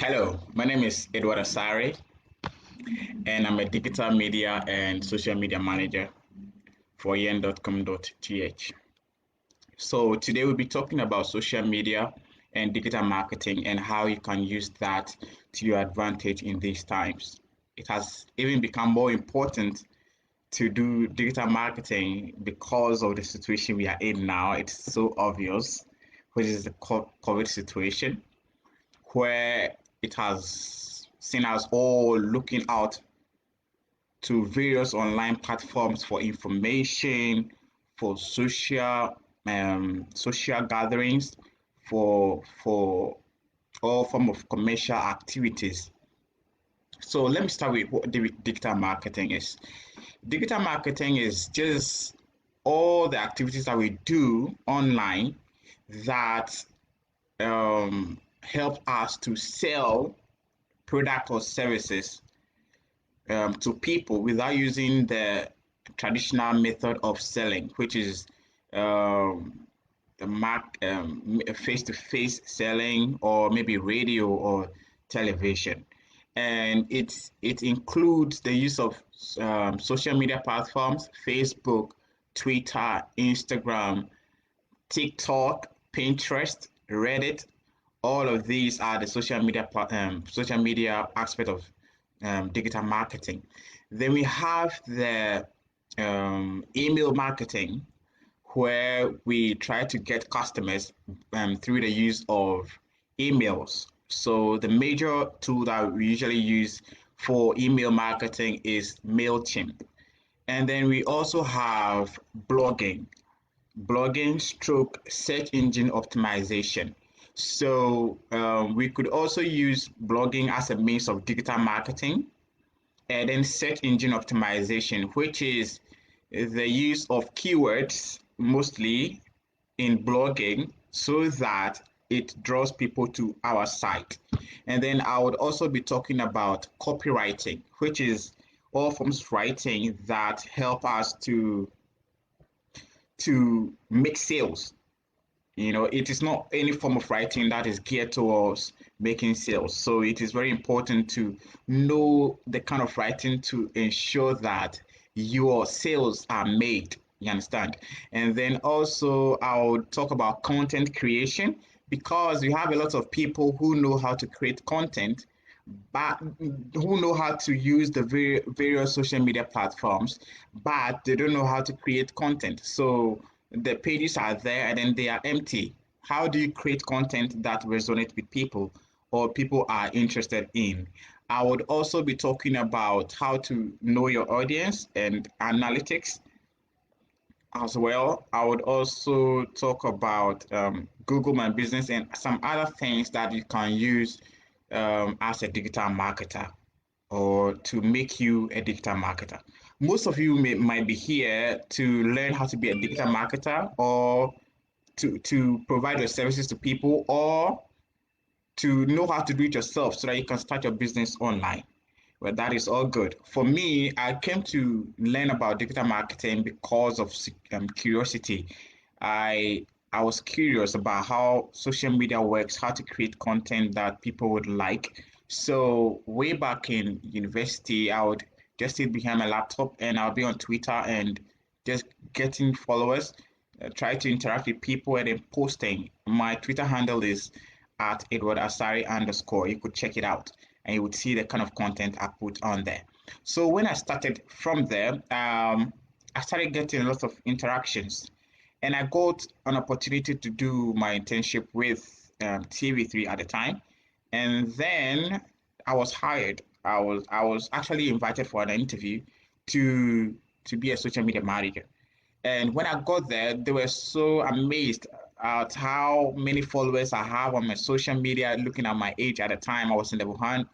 Hello, my name is Edward Asare, and I'm a digital media and social media manager for yen.com.gh. So today we'll be talking about social media and digital marketing and how you can use that to your advantage in these times. It has even become more important to do digital marketing because of the situation we are in now. It's so obvious, which is the COVID situation, where it has seen us all looking out to various online platforms for information, for social gatherings, for all form of commercial activities. So let me start with what digital marketing is. Digital marketing is just all the activities that we do online that help us to sell product or services to people without using the traditional method of selling, which is um, the face-to-face selling, or maybe radio or television. And it includes the use of social media platforms: Facebook, Twitter, Instagram, TikTok, Pinterest, Reddit. All of these are the social media aspect of digital marketing. Then we have the email marketing, where we try to get customers through the use of emails. So the major tool that we usually use for email marketing is MailChimp. And then we also have blogging stroke search engine optimization. So we could also use blogging as a means of digital marketing, and then search engine optimization, which is the use of keywords mostly in blogging so that it draws people to our site. And then I would also be talking about copywriting, which is all forms of writing that help us to make sales. It is not any form of writing that is geared towards making sales. So it is very important to know the kind of writing to ensure that your sales are made. You understand? And then also I'll talk about content creation, because we have a lot of people who know how to create content, but who know how to use the various social media platforms, but they don't know how to create content. So the pages are there and then they are empty. How do you create content that resonates with people or people are interested in? I would also be talking about how to know your audience and analytics as well. I would also talk about Google My Business and some other things that you can use as a digital marketer, or to make you a digital marketer. Most of you might be here to learn how to be a digital marketer, or to provide your services to people, or to know how to do it yourself so that you can start your business online. Well, that is all good. For me, I came to learn about digital marketing because of curiosity. I was curious about how social media works, how to create content that people would like. So way back in university, I would just sit behind my laptop and I'll be on Twitter and just getting followers, try to interact with people and then posting. My Twitter handle is at Edward Asare underscore. You could check it out and you would see the kind of content I put on there. So when I started from there, I started getting a lot of interactions, and I got an opportunity to do my internship with TV3 at the time, and then I was hired. I was actually invited for an interview to to be a social media manager. And when I got there, they were so amazed at how many followers I have on my social media. Looking at my age at the time, I was in the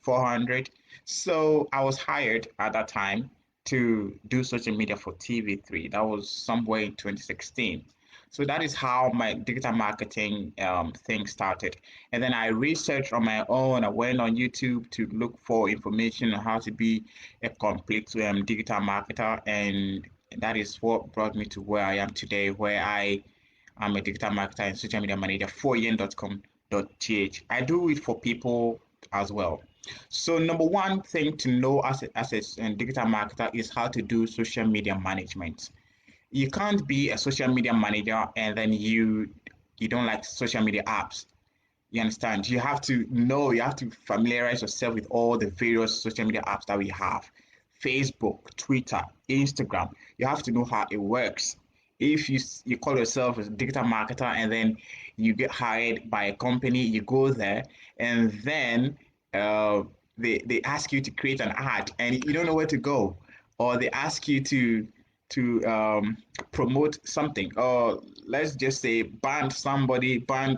400. So I was hired at that time to do social media for TV3. That was somewhere in 2016. So that is how my digital marketing thing started. And then I researched on my own. I went on YouTube to look for information on how to be a complete digital marketer, and that is what brought me to where I am today, where I am a digital marketer and social media manager for yen.com.gh. I do it for people as well. So number one thing to know as a digital marketer is how to do social media management. You can't be a social media manager and then you don't like social media apps. You understand? You have to know, you have to familiarize yourself with all the various social media apps that we have. Facebook, Twitter, Instagram. You have to know how it works. If you call yourself a digital marketer and then you get hired by a company, you go there and then uh, they ask you to create an ad and you don't know where to go, or they ask you to promote something, or let's just say ban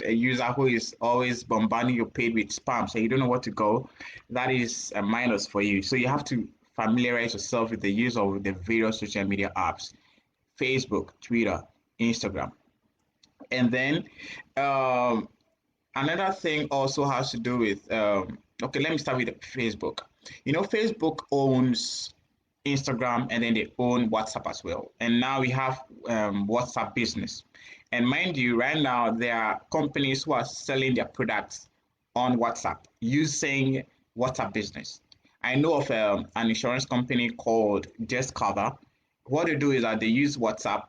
a user who is always bombarding your page with spam, so you don't know where to go. That is a minus for you. So you have to familiarize yourself with the use of the various social media apps: Facebook, Twitter, Instagram. And then um, another thing also has to do with okay, let me start with Facebook. Facebook owns Instagram and then they own WhatsApp as well. And now we have WhatsApp business. And mind you, right now there are companies who are selling their products on WhatsApp using WhatsApp business. I know of an insurance company called Just Cover. What they do is that they use WhatsApp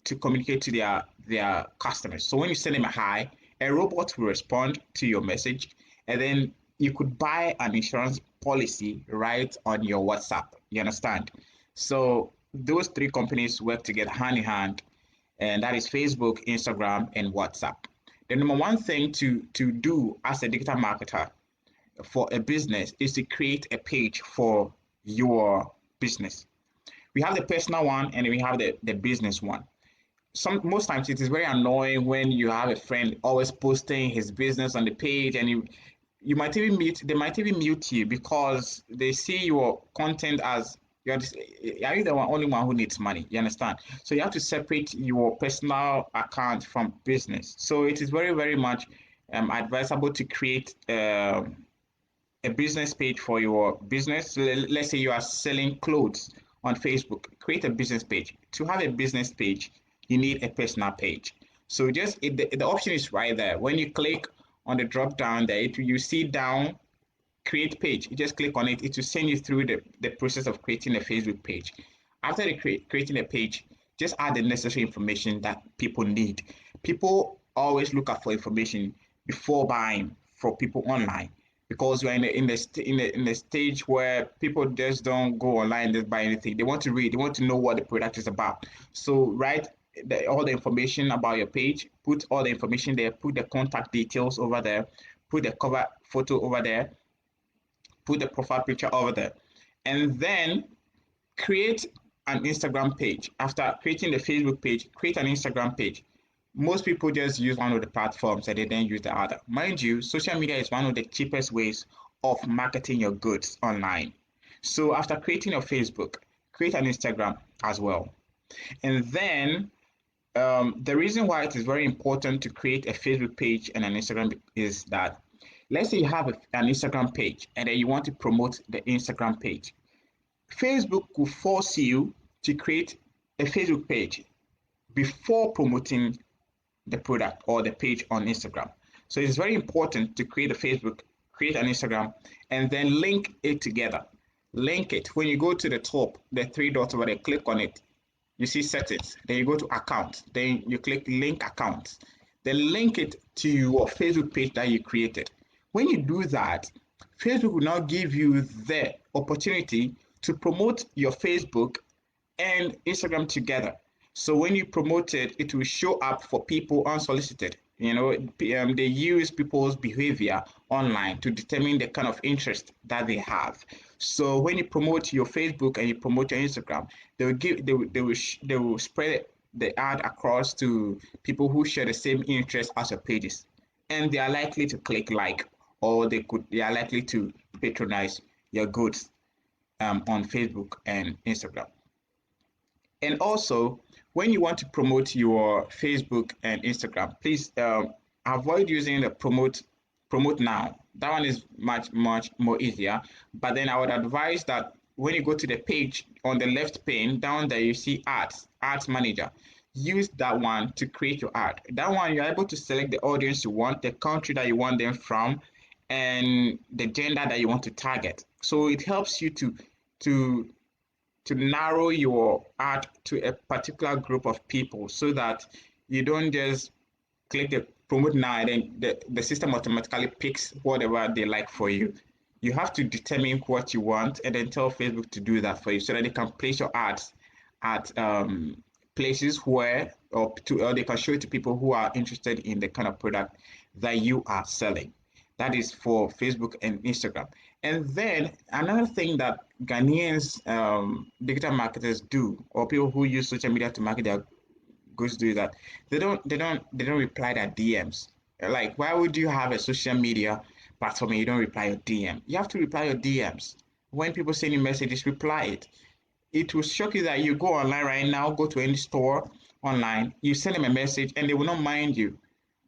to communicate to their customers. So when you send them a hi, a robot will respond to your message, and then you could buy an insurance policy right on your WhatsApp. You understand? So those three companies work together hand in hand, and that is Facebook, Instagram, and WhatsApp. The number one thing to do as a digital marketer for a business is to create a page for your business. We have the personal one and we have the business one. Most times it is very annoying when you have a friend always posting his business on the page, and you might even mute they might even mute you because they see your content as are you the only one who needs money. You understand? So you have to separate your personal account from business. So it is very, very much advisable to create a business page for your business. Let's say you are selling clothes on Facebook. Create a business page. To have a business page, you need a personal page. So the option is right there. When you click on the drop down there, you see down create page. You just click on it. It will send you through the process of creating a Facebook page. After creating a page, just add the necessary information that people need. People always look out for information before buying for people online, because we're in the stage where people just don't go online and just buy anything. They want to read. They want to know what the product is about. So write all the information about your page. Put all the information there. Put the contact details over there. Put the cover photo over there. Put the profile picture over there, and then create an Instagram page. After creating the Facebook page, create an Instagram page. Most people just use one of the platforms and they then use the other. Mind you, social media is one of the cheapest ways of marketing your goods online. So after creating your Facebook, create an Instagram as well. And then the reason why it is very important to create a Facebook page and an Instagram is that, let's say you have an Instagram page and then you want to promote the Instagram page. Facebook will force you to create a Facebook page before promoting the product or the page on Instagram. So it's very important to create a Facebook, create an Instagram, and then link it together. Link it. When you go to the top, the three dots over there, click on it. You see settings. Then you go to account. Then you click link accounts. Then link it to your Facebook page that you created. When you do that, Facebook will now give you the opportunity to promote your Facebook and Instagram together. So when you promote it, it will show up for people unsolicited. They use people's behavior online to determine the kind of interest that they have. So when you promote your Facebook and you promote your Instagram, they will spread the ad across to people who share the same interest as your pages, and they are likely to click like, or they are likely to patronize your goods on Facebook and Instagram. And also, when you want to promote your Facebook and Instagram, please avoid using the promote now. That one is much more easier. But then I would advise that when you go to the page on the left pane, down there you see ads manager. Use that one to create your ad. That one you're able to select the audience you want, the country that you want them from, and the gender that you want to target. So it helps you to to narrow your ad to a particular group of people so that you don't just click the promote now and then the system automatically picks whatever they like for you. You have to determine what you want and then tell Facebook to do that for you so that they can place your ads at places where or they can show it to people who are interested in the kind of product that you are selling. That is for Facebook and Instagram. And then another thing that Ghanaians digital marketers do, or people who use social media to market their goods, do that. They don't reply their DMs. Like, why would you have a social media platform and you don't reply your DM? You have to reply your DMs. When people send you messages, reply it. It will shock you that you go online right now, go to any store online, you send them a message and they will not mind you.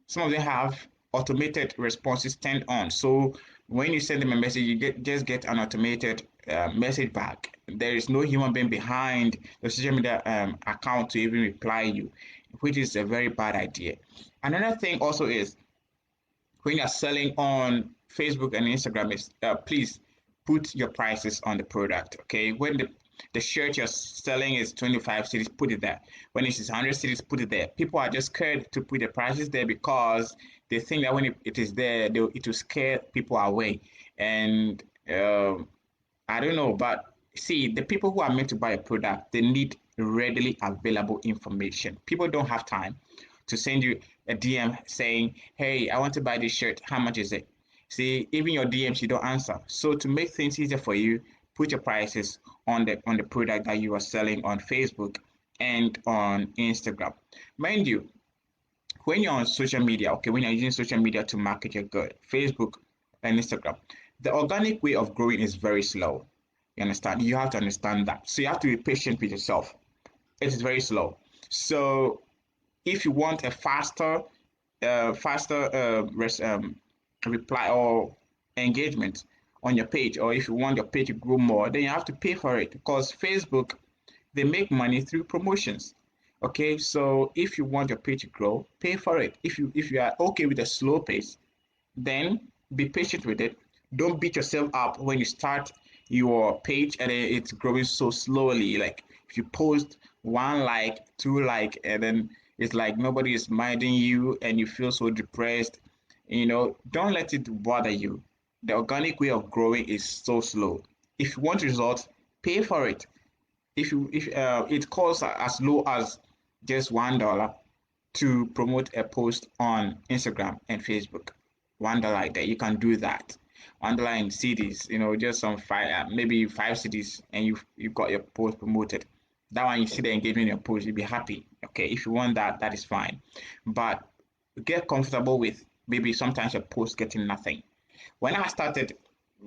Some of them have automated responses turned on. So when you send them a message, you just get an automated message back. There is no human being behind the social media account to even reply you, which is a very bad idea. Another thing also is when you're selling on Facebook and Instagram is please put your prices on the product. Okay, when the shirt you're selling is 25 cities, put it there. When it is 100 cities, put it there. People are just scared to put the prices there because they think that when it is there, it will scare people away. And I don't know, but see, the people who are meant to buy a product, they need readily available information. People don't have time to send you a DM saying, "Hey, I want to buy this shirt. How much is it?" See, even your DMs you don't answer. So to make things easier for you, put your prices on the product that you are selling on Facebook and on Instagram. Mind you, when you're on social media, okay, when you're using social media to market your good, Facebook and Instagram, the organic way of growing is very slow. You understand? You have to understand that. So you have to be patient with yourself. It is very slow. So if you want a faster reply or engagement on your page, or if you want your page to grow more, then you have to pay for it because Facebook, they make money through promotions. Okay, so if you want your page to grow, pay for it. If you are okay with a slow pace, then be patient with it. Don't beat yourself up when you start your page and it's growing so slowly. Like if you post one like, two like, and then it's like nobody is minding you and you feel so depressed. Don't let it bother you. The organic way of growing is so slow. If you want results, pay for it. If it costs as low as just $1 to promote a post on Instagram and Facebook. $1 there, you can do that. $1 in cities, just some five, maybe 5 cities, and you've got your post promoted. That one, you see the engagement in your post, you'll be happy. Okay, if you want that, that is fine. But get comfortable with maybe sometimes your post getting nothing. When I started,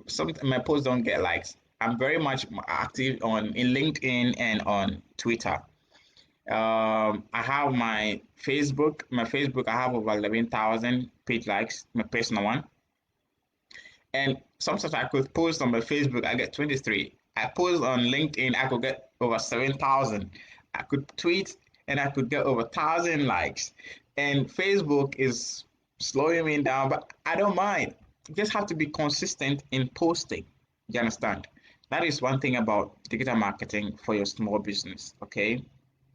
some my posts don't get likes. I'm very much active on in LinkedIn and on Twitter. I have my Facebook, I have over 11,000 page likes, my personal one. And sometimes I could post on my Facebook, I get 23. I post on LinkedIn, I could get over 7,000. I could tweet and I could get over 1,000 likes. And Facebook is slowing me down, but I don't mind. You just have to be consistent in posting. You understand? That is one thing about digital marketing for your small business, okay?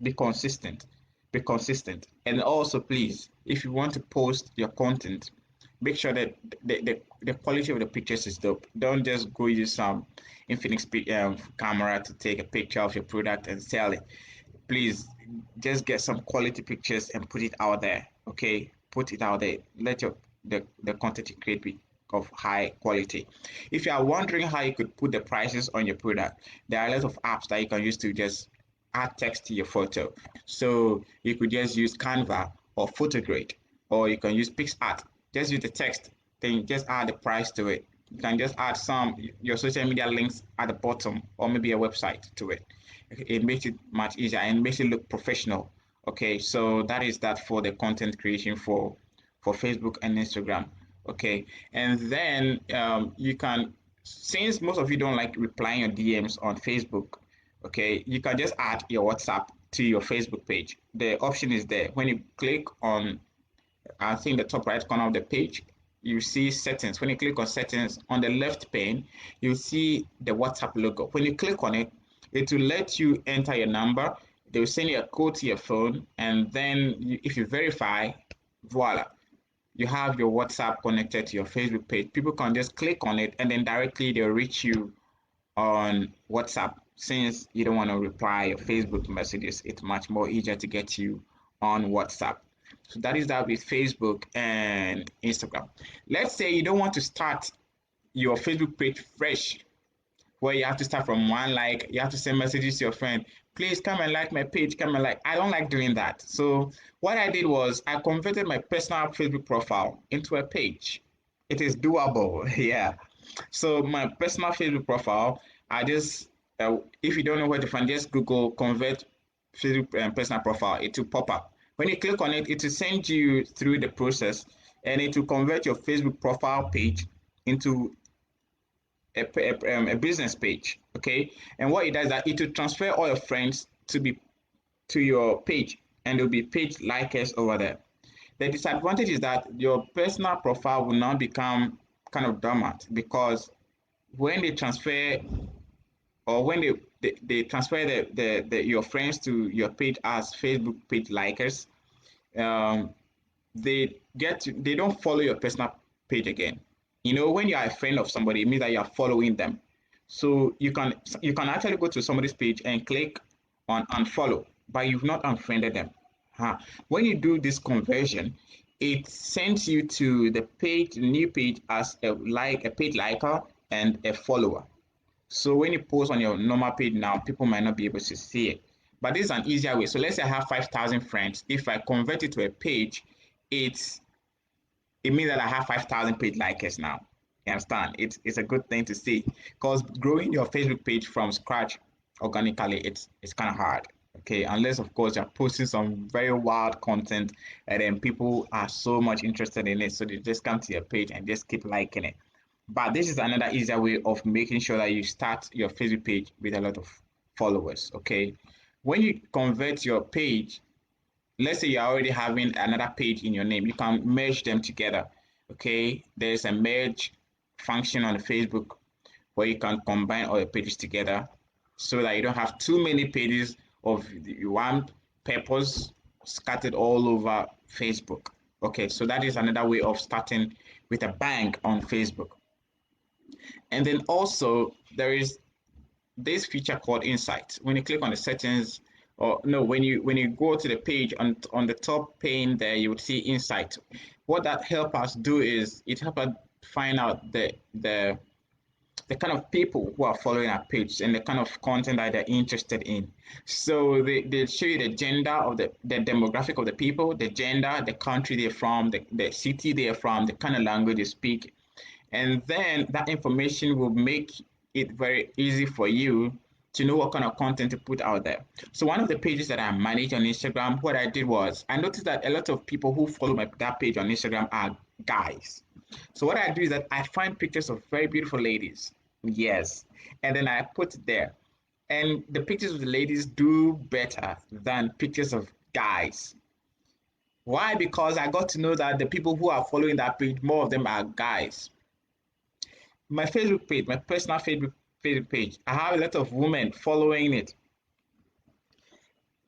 Be consistent. Be consistent. And also, please, if you want to post your content, make sure that the quality of the pictures is dope. Don't just go use some Infinix camera to take a picture of your product and sell it. Please just get some quality pictures and put it out there. Okay, put it out there. Let the content you create be of high quality. If you are wondering how you could put the prices on your product, there are a lot of apps that you can use to just add text to your photo. So you could just use Canva or Photograde, or you can use PixArt. Just use the text, then just add the price to it. You can just add some your social media links at the bottom, or maybe a website to it. It makes it much easier and makes it look professional. Okay, so that is that for the content creation for Facebook and Instagram. Okay, and then you can, since most of you don't like replying your DMs on Facebook, okay, you can just add your WhatsApp to your Facebook page. The option is there. When you click on, I think, the top right corner of the page, you see settings. When you click on settings on the left pane, you see the WhatsApp logo. When you click on it, it will let you enter your number. They will send you a code to your phone, and then if you verify, voila, you have your WhatsApp connected to your Facebook page. People can just click on it, and then directly they'll reach you on WhatsApp. Since you don't want to reply your Facebook messages, it's much more easier to get you on WhatsApp. So that is that with Facebook and Instagram. Let's say you don't want to start your Facebook page fresh, where you have to start from one like, you have to send messages to your friend, please come and like my page, come and like. I don't like doing that. So what I did was I converted my personal Facebook profile into a page. It is doable. Yeah. So my personal Facebook profile, I just if you don't know where to find, just Google convert Facebook personal profile. It will pop up. When you click on it, it will send you through the process, and it will convert your Facebook profile page into a business page. Okay, and what it does is that it will transfer all your friends to your page, and there'll be page likers over there. The disadvantage is that your personal profile will now become kind of dormant, because when they transfer, or when they transfer your friends to your page as Facebook page likers, um, they don't follow your personal page again. When you are a friend of somebody, it means that you are following them. So you can actually go to somebody's page and click on unfollow, but you've not unfriended them. When you do this conversion, it sends you to the page, new page, as a page liker and a follower. So when you post on your normal page now, people might not be able to see it. But this is an easier way. So let's say I have 5,000 friends. If I convert it to a page, it's it means that I have 5,000 page likers now. You understand? It's a good thing to see, because growing your Facebook page from scratch organically, it's kind of hard. Okay, unless of course you're posting some very wild content, and then people are so much interested in it, so they just come to your page and just keep liking it. But this is another easier way of making sure that you start your Facebook page with a lot of followers. Okay, when you convert your page, let's say you're already having another page in your name, you can merge them together. Okay, there's a merge function on Facebook where you can combine all your pages together, so that you don't have too many pages of one purpose scattered all over Facebook. Okay, so that is another way of starting with a bang on Facebook. And then also there is this feature called Insight. When you click on the settings, or no, when you go to the page, on the top pane there, you would see Insight. What that help us do is it help us find out the kind of people who are following our page and the kind of content that they're interested in. So they show you the gender of the demographic of the people, the gender, the country they're from, the city they're from, the kind of language they speak. And then that information will make it very easy for you to know what kind of content to put out there. So one of the pages that I manage on Instagram, what I did was I noticed that a lot of people who follow that page on Instagram are guys. So what I do is that I find pictures of very beautiful ladies. Yes. And then I put it there. And the pictures of the ladies do better than pictures of guys. Why? Because I got to know that the people who are following that page, more of them are guys. My Facebook page, my personal Facebook page, I have a lot of women following it.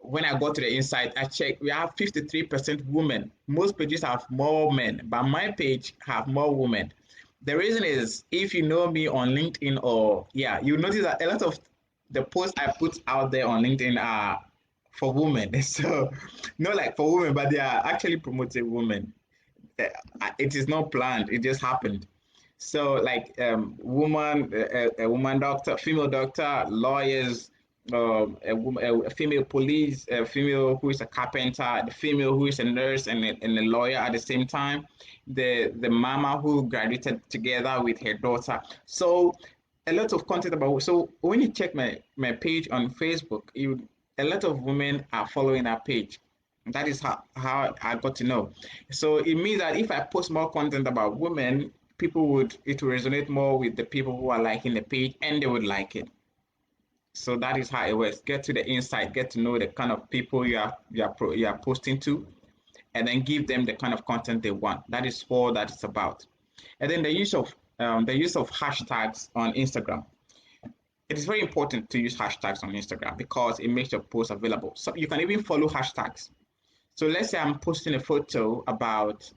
When I go to the inside, I check, we have 53% women. Most pages have more men, but my page have more women. The reason is, if you know me on LinkedIn, or yeah, you notice that a lot of the posts I put out there on LinkedIn are for women. So not like for women, but they are actually promoting women. It is not planned, it just happened. So like a woman doctor, female doctor, lawyers, a female police, a female who is a carpenter, the female who is a nurse and a lawyer at the same time, the mama who graduated together with her daughter. So a lot of content about. So when you check my page on Facebook, a lot of women are following that page. That is how I got to know. So it means that if I post more content about women, it will resonate more with the people who are liking the page, and they would like it. So that is how it works. Get to the insight, get to know the kind of people you are posting to, and then give them the kind of content they want. That is all that it's about. And then the use of hashtags on Instagram. It is very important to use hashtags on Instagram because it makes your post available. So you can even follow hashtags. So let's say I'm posting a photo about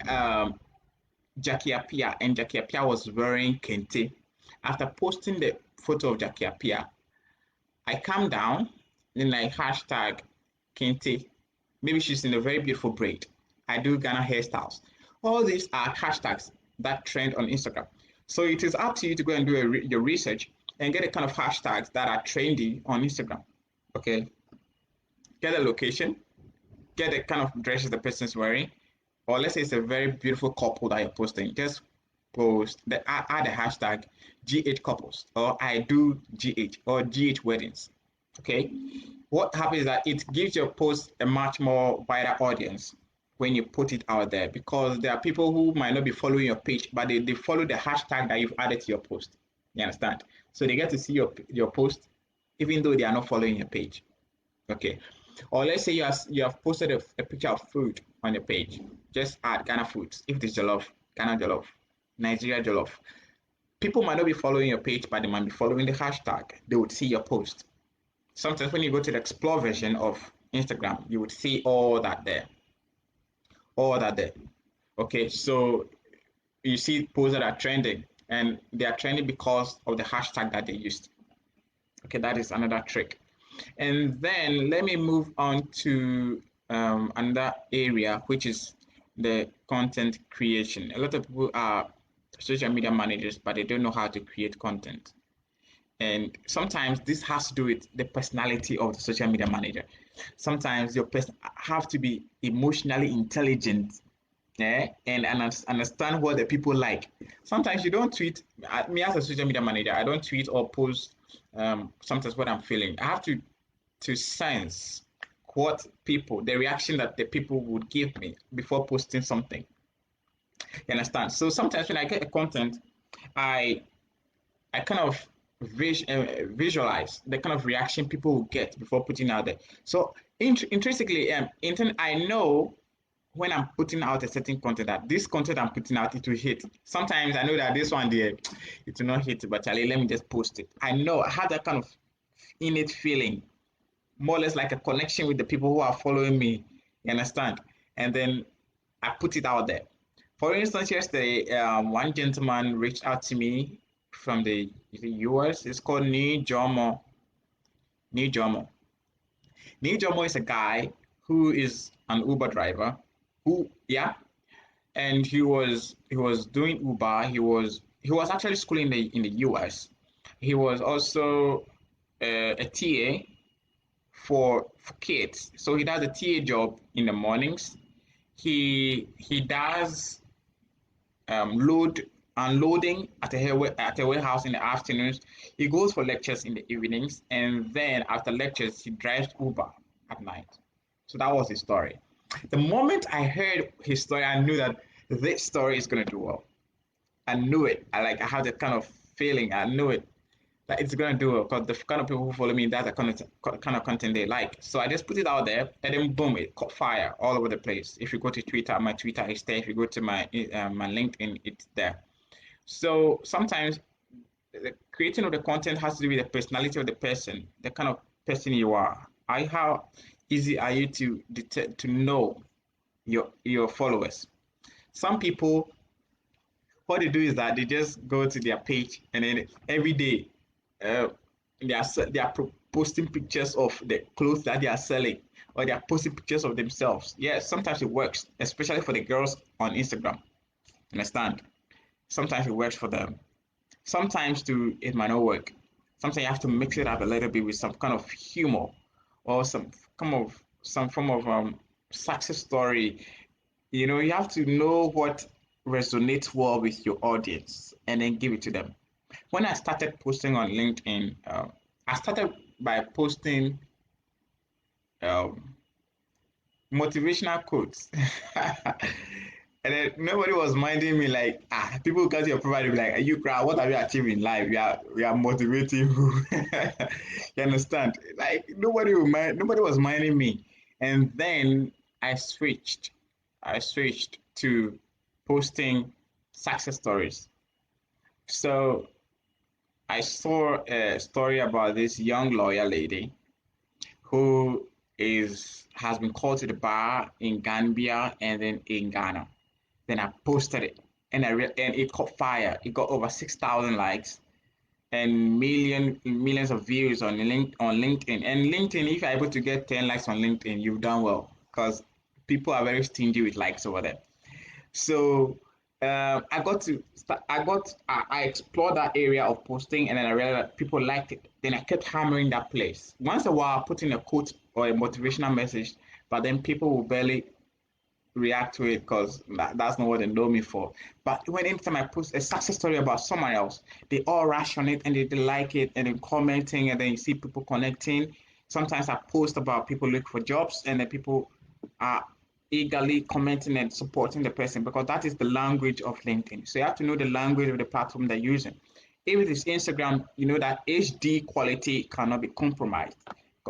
um, Jackie Apia, and Jackie Apia was wearing kente. After posting the photo of Jackie Apia, I calm down, then I hashtag kente. Maybe she's in a very beautiful braid. I do Ghana hairstyles. All these are hashtags that trend on Instagram. So it is up to you to go and do your research and get the kind of hashtags that are trendy on Instagram. Okay, get a location, get the kind of dresses the person's wearing, or let's say it's a very beautiful couple that you're posting. Just post add a hashtag GH couples or I do GH or GH weddings. Okay, what happens is that it gives your post a much more wider audience when you put it out there because there are people who might not be following your page, but they follow the hashtag that you've added to your post. You understand? So they get to see your post even though they are not following your page. Okay. Or let's say you have posted a picture of food on your page. Just add Ghana foods. If it is jollof, Ghana jollof, Nigeria jollof. People might not be following your page, but they might be following the hashtag. They would see your post. Sometimes when you go to the explore version of Instagram, you would see all that there. All that there. Okay, so you see posts that are trending, and they are trending because of the hashtag that they used. Okay, that is another trick. And then let me move on to another area, which is the content creation. A lot of people are social media managers, but they don't know how to create content. And sometimes this has to do with the personality of the social media manager. Sometimes your person have to be emotionally intelligent, and understand what the people like. Sometimes you don't tweet. Me as a social media manager, I don't tweet or post sometimes what I'm feeling. I have to sense what people, the reaction that the people would give me before posting something. You understand? So sometimes when I get a content, I I kind of visualize the kind of reaction people will get before putting out there. So intrinsically, I know when I'm putting out a certain content that this content I'm putting out it will hit. Sometimes I know that this one there it will not hit, but Charlie, let me just post it. I know I have that kind of innate feeling, more or less like a connection with the people who are following me. You understand? And then I put it out there. For instance, yesterday, one gentleman reached out to me from the US. It's called Ni Jomo. Ni Jomo. Ni Jomo is a guy who is an Uber driver. Who, yeah, and he was doing Uber. He was actually schooling in the US. He was also a TA for kids. So he does a TA job in the mornings. He does load unloading at a warehouse in the afternoons. He goes for lectures in the evenings, and then after lectures, he drives Uber at night. So that was his story. The moment I heard his story, I knew that this story is gonna do well. I knew it. I had that kind of feeling. I knew it that it's gonna do it because the kind of people who follow me, that's the kind of content they like. So I just put it out there, and then boom, it caught fire all over the place. If you go to Twitter, my Twitter is there. If you go to my LinkedIn, it's there. So sometimes the creating of the content has to do with the personality of the person, the kind of person you are. How easy are you to detect to know your followers? Some people, what they do is that they just go to their page and then every day uh, they are posting pictures of the clothes that they are selling, or they are posting pictures of themselves. Yes, sometimes it works, especially for the girls on Instagram. Understand? Sometimes it works for them. Sometimes too, it might not work. Sometimes you have to mix it up a little bit with some kind of humor or some form of success story. You have to know what resonates well with your audience and then give it to them. When I started posting on LinkedIn, I started by posting um, motivational quotes. And then nobody was minding me like, people who come to your profile be like, are you crowd? What have you achieved in life? We are motivating who? You understand? Like nobody was minding me. And then I switched. I switched to posting. success stories. So I saw a story about this young lawyer lady who is has been called to the bar in Gambia and then in Ghana. Then I posted it, and and it caught fire. It got over 6,000 likes and millions of views on LinkedIn. And LinkedIn, if you're able to get 10 likes on LinkedIn, you've done well because people are very stingy with likes over there. So I got to start, I explored that area of posting, and then I realized that people liked it. Then I kept hammering that place. Once in a while, I put in a quote or a motivational message, but then people will barely react to it because that's not what they know me for. But when anytime I post a success story about someone else, they all rush on it and they like it and then commenting, and then you see people connecting. Sometimes I post about people looking for jobs, and then people are eagerly commenting and supporting the person because that is the language of LinkedIn. So you have to know the language of the platform they're using. If it is Instagram, you know that HD quality cannot be compromised.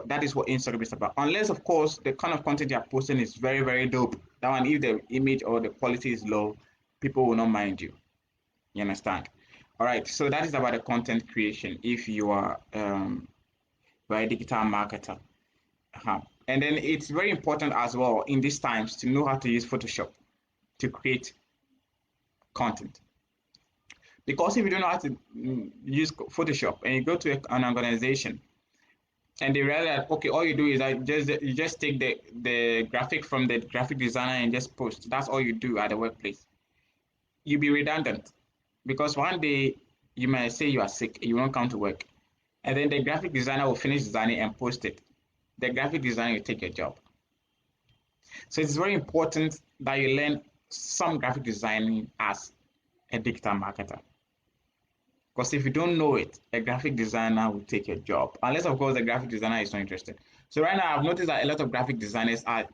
That is what Instagram is about. Unless, of course, the kind of content you're posting is very, very dope. That one, if the image or the quality is low, people will not mind you. You understand? All right. So that is about the content creation. If you are a digital marketer, uh-huh. And then it's very important as well in these times to know how to use Photoshop to create content. Because if you don't know how to use Photoshop and you go to an organization and they realize that okay, all you do is that you just take the graphic from the graphic designer and just post. That's all you do at the workplace. You'll be redundant because one day you might say you are sick, you won't come to work, and then the graphic designer will finish designing and post it. The graphic designer will take your job. So it's very important that you learn some graphic designing as a digital marketer. Because if you don't know it, a graphic designer will take your job, unless of course the graphic designer is not interested. So right now, I've noticed that a lot of graphic designers are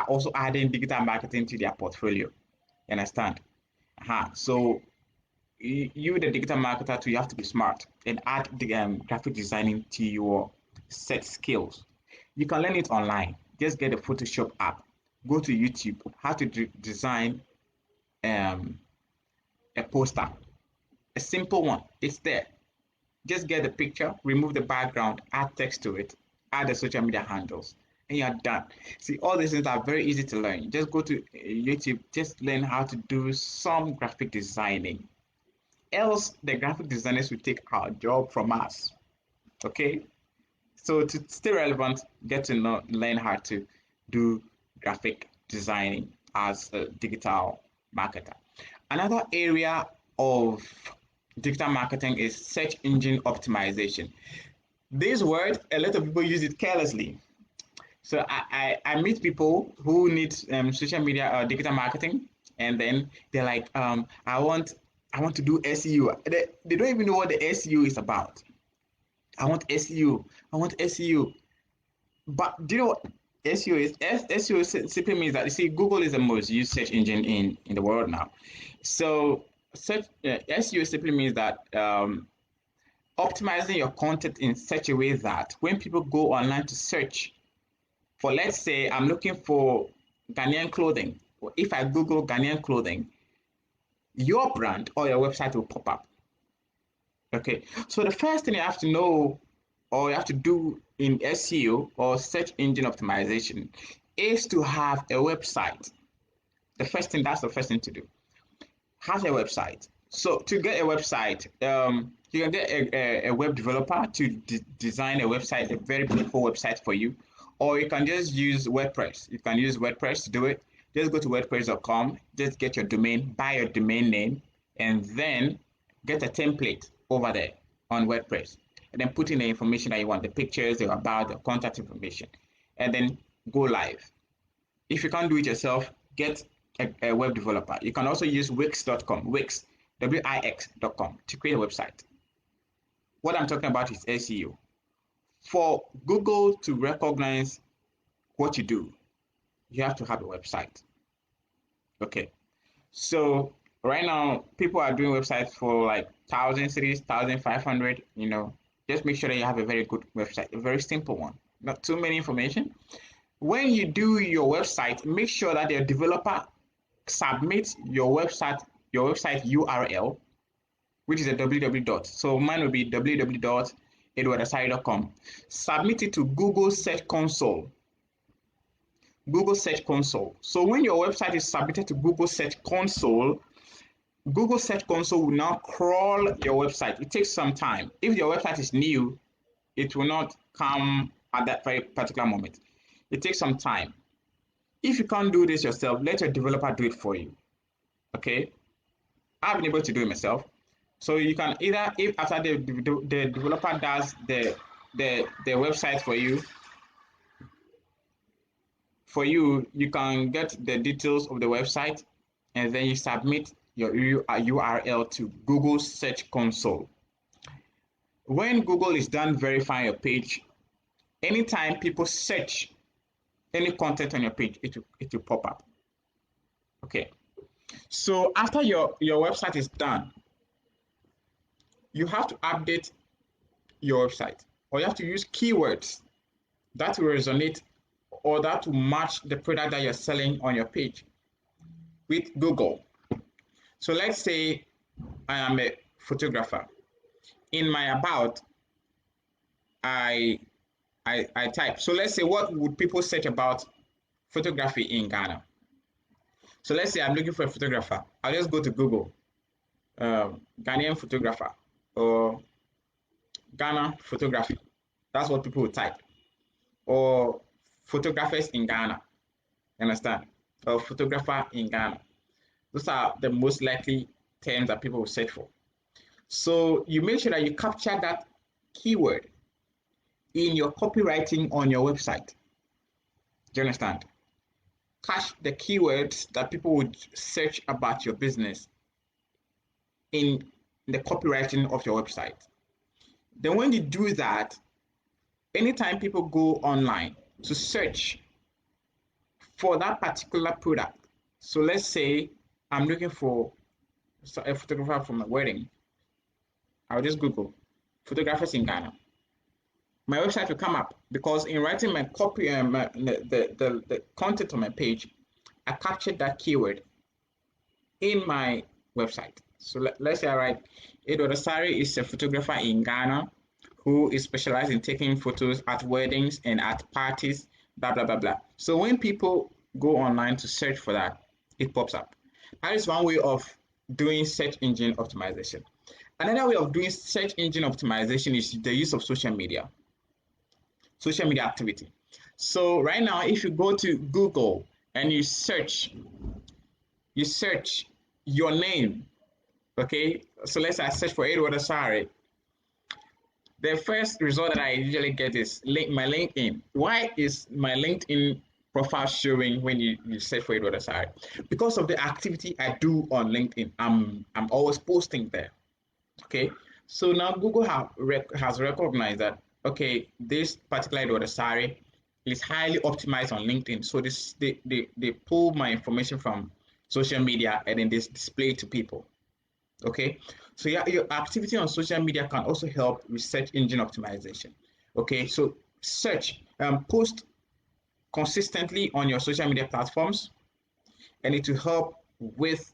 also adding digital marketing to their portfolio. You understand? So you, the digital marketer, too, you have to be smart and add the graphic designing to your set skills. You can learn it online. Just get a Photoshop app. Go to YouTube. How to design um, a poster. A simple one. It's there. Just get the picture, remove the background, add text to it, add the social media handles, and you're done. See, all these things are very easy to learn. Just go to YouTube, just learn how to do some graphic designing. Else, the graphic designers will take our job from us. Okay? So to stay relevant, get to know, learn how to do graphic designing as a digital marketer. Another area of digital marketing is search engine optimization. This word, a lot of people use it carelessly. So I meet people who need social media or digital marketing, and then they're like, I want to do SEO. They don't even know what the SEO is about. I want SEO. I want SEO. But do you know what SEO is? SEO simply means that you see Google is the most used search engine in the world now. So SEO simply means that optimizing your content in such a way that when people go online to search for, let's say, I'm looking for Ghanaian clothing. Or if I Google Ghanaian clothing, your brand or your website will pop up. Okay, so the first thing you have to know or you have to do in SEO or search engine optimization is to have a website. That's the first thing to do. Have a website. So to get a website, you can get a web developer to design a website, a very beautiful website for you, or you can just use WordPress. You can use WordPress to do it. Just go to WordPress.com, just get your domain, buy your domain name, and then get a template over there on WordPress. And then put in the information that you want, the pictures, the about, the contact information, and then go live. If you can't do it yourself, get a web developer. You can also use Wix.com, Wix, Wix.com to create a website. What I'm talking about is SEO. For Google to recognize what you do, you have to have a website. Okay. So right now, people are doing websites for like 1,000 cities, 1,500. Just make sure that you have a very good website, a very simple one, not too many information. When you do your website, make sure that your developer submits your website your website URL, which is a www dot. So mine will be www.edwardasare.com. Submit it to Google Search Console. Google Search Console. So when your website is submitted to Google Search Console will now crawl your website. It takes some time. If your website is new, it will not come at that very particular moment. It takes some time. If you can't do this yourself, let your developer do it for you. Okay? I've been able to do it myself. So you can either, if after the developer does the website for you, you can get the details of the website, and then you submit your URL to Google Search Console. When Google is done verifying your page, anytime people search any content on your page, it will pop up. Okay. So after your website is done, you have to update your website, or you have to use keywords that will resonate or that will match the product that you're selling on your page with Google. So let's say I am a photographer. In my about, I type. So let's say, what would people search about photography in Ghana? So let's say I'm looking for a photographer. I'll just go to Google, Ghanaian photographer, or Ghana photography. That's what people would type. Or photographers in Ghana. Understand? Or photographer in Ghana. Those are the most likely terms that people will search for. So you make sure that you capture that keyword in your copywriting on your website. Do you understand? Catch the keywords that people would search about your business in the copywriting of your website. Then when you do that, anytime people go online to search for that particular product, so let's say I'm looking for a photographer for my wedding, I'll just Google photographers in Ghana. My website will come up because in writing my copy and the content on my page, I captured that keyword in my website. So let's say I write, Edward Asare is a photographer in Ghana who is specialized in taking photos at weddings and at parties, blah, blah, blah, blah. So when people go online to search for that, it pops up. That is one way of doing search engine optimization. Another way of doing search engine optimization is the use of social media activity. So right now, if you go to Google and you search your name, okay? So let's say I search for Edward Asare. The first result that I usually get is my LinkedIn. Why is my LinkedIn profile showing when you search for Edward Asare? Because of the activity I do on LinkedIn. I'm always posting there. Okay, so now Google has recognized that, okay, this particular Edward Asare is highly optimized on LinkedIn. So they pull my information from social media and then they display it to people. Okay, so yeah, your activity on social media can also help with search engine optimization. Okay, so post consistently on your social media platforms, and it will help with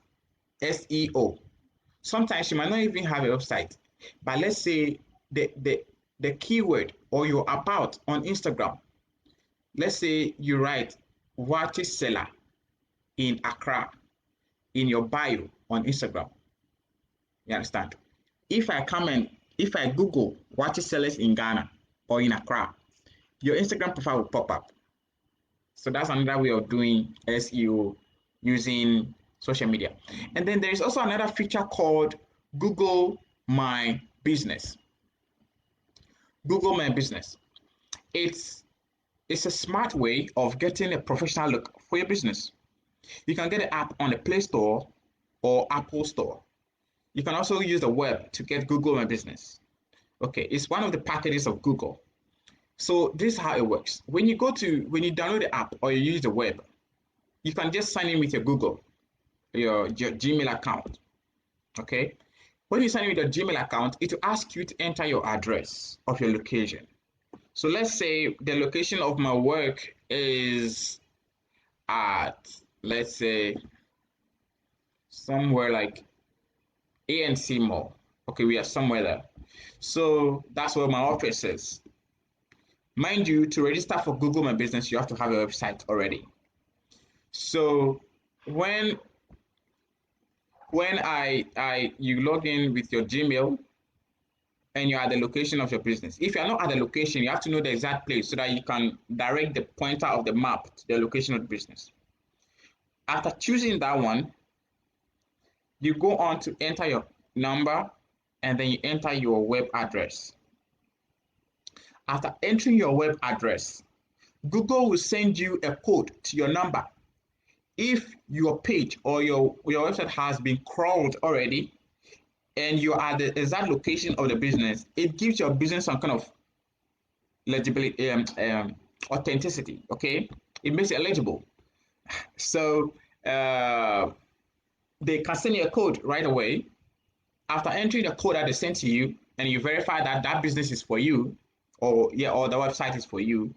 SEO. Sometimes you might not even have a website, but let's say the keyword or your about on Instagram. Let's say you write watch seller in Accra in your bio on Instagram. You understand? If I Google watch sellers in Ghana or in Accra, your Instagram profile will pop up. So that's another way of doing SEO using social media. And then there is also another feature called Google My Business. Google My Business. It's a smart way of getting a professional look for your business. You can get an app on the Play Store or Apple Store. You can also use the web to get Google My Business. Okay, it's one of the packages of Google. So this is how it works. When you download the app or you use the web, you can just sign in with your your Gmail account. Okay. When you sign in with your Gmail account, it will ask you to enter your address of your location. So let's say the location of my work is at, let's say, somewhere like ANC Mall. Okay, we are somewhere there. So that's where my office is. Mind you, to register for Google My Business, you have to have a website already. So when when you log in with your Gmail and you're at the location of your business. If you're not at the location, you have to know the exact place so that you can direct the pointer of the map to the location of the business. After choosing that one, you go on to enter your number and then you enter your web address. After entering your web address, Google will send you a code to your number. If your page or your website has been crawled already and you are at the exact location of the business, it gives your business some kind of legibility, authenticity. Okay, it makes it legible. So they can send you a code right away. After entering the code that they sent to you, and you verify that that business is for you, or the website is for you,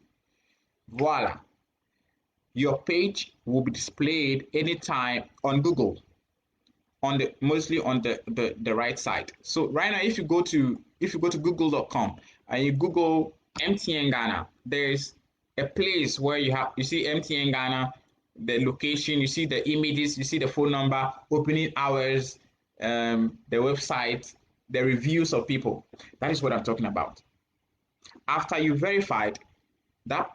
voila, your page will be displayed anytime on Google, on the mostly on the right side. So right now, if you go to google.com and you Google MTN Ghana, there's a place where you see MTN Ghana, the location, you see the images, you see the phone number, opening hours, the website, the reviews of people. That is what I'm talking about. After you verified, that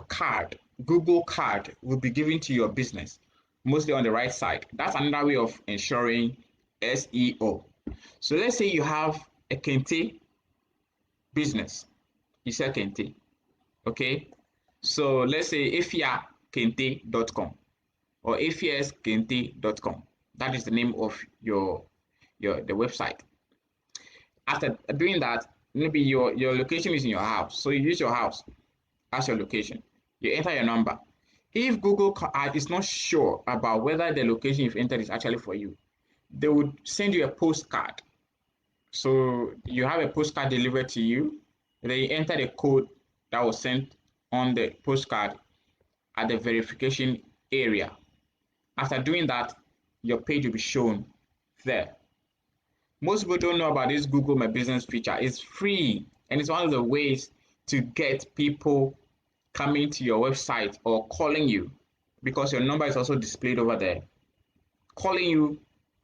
card, Google card, will be given to your business, mostly on the right side. That's another way of ensuring SEO. So let's say you have a Kente business. You sell Kente, okay? So let's say efiakente.com or efiaskente.com. That is the name of the website. After doing that, maybe your location is in your house. So you use your house as your location. You enter your number. If Google is not sure about whether the location you've entered is actually for you, they would send you a postcard. So you have a postcard delivered to you, then you enter the code that was sent on the postcard at the verification area. After doing that, your page will be shown there. Most people don't know about this Google My Business feature. It's free, and it's one of the ways to get people coming to your website or calling you, because your number is also displayed over there, calling you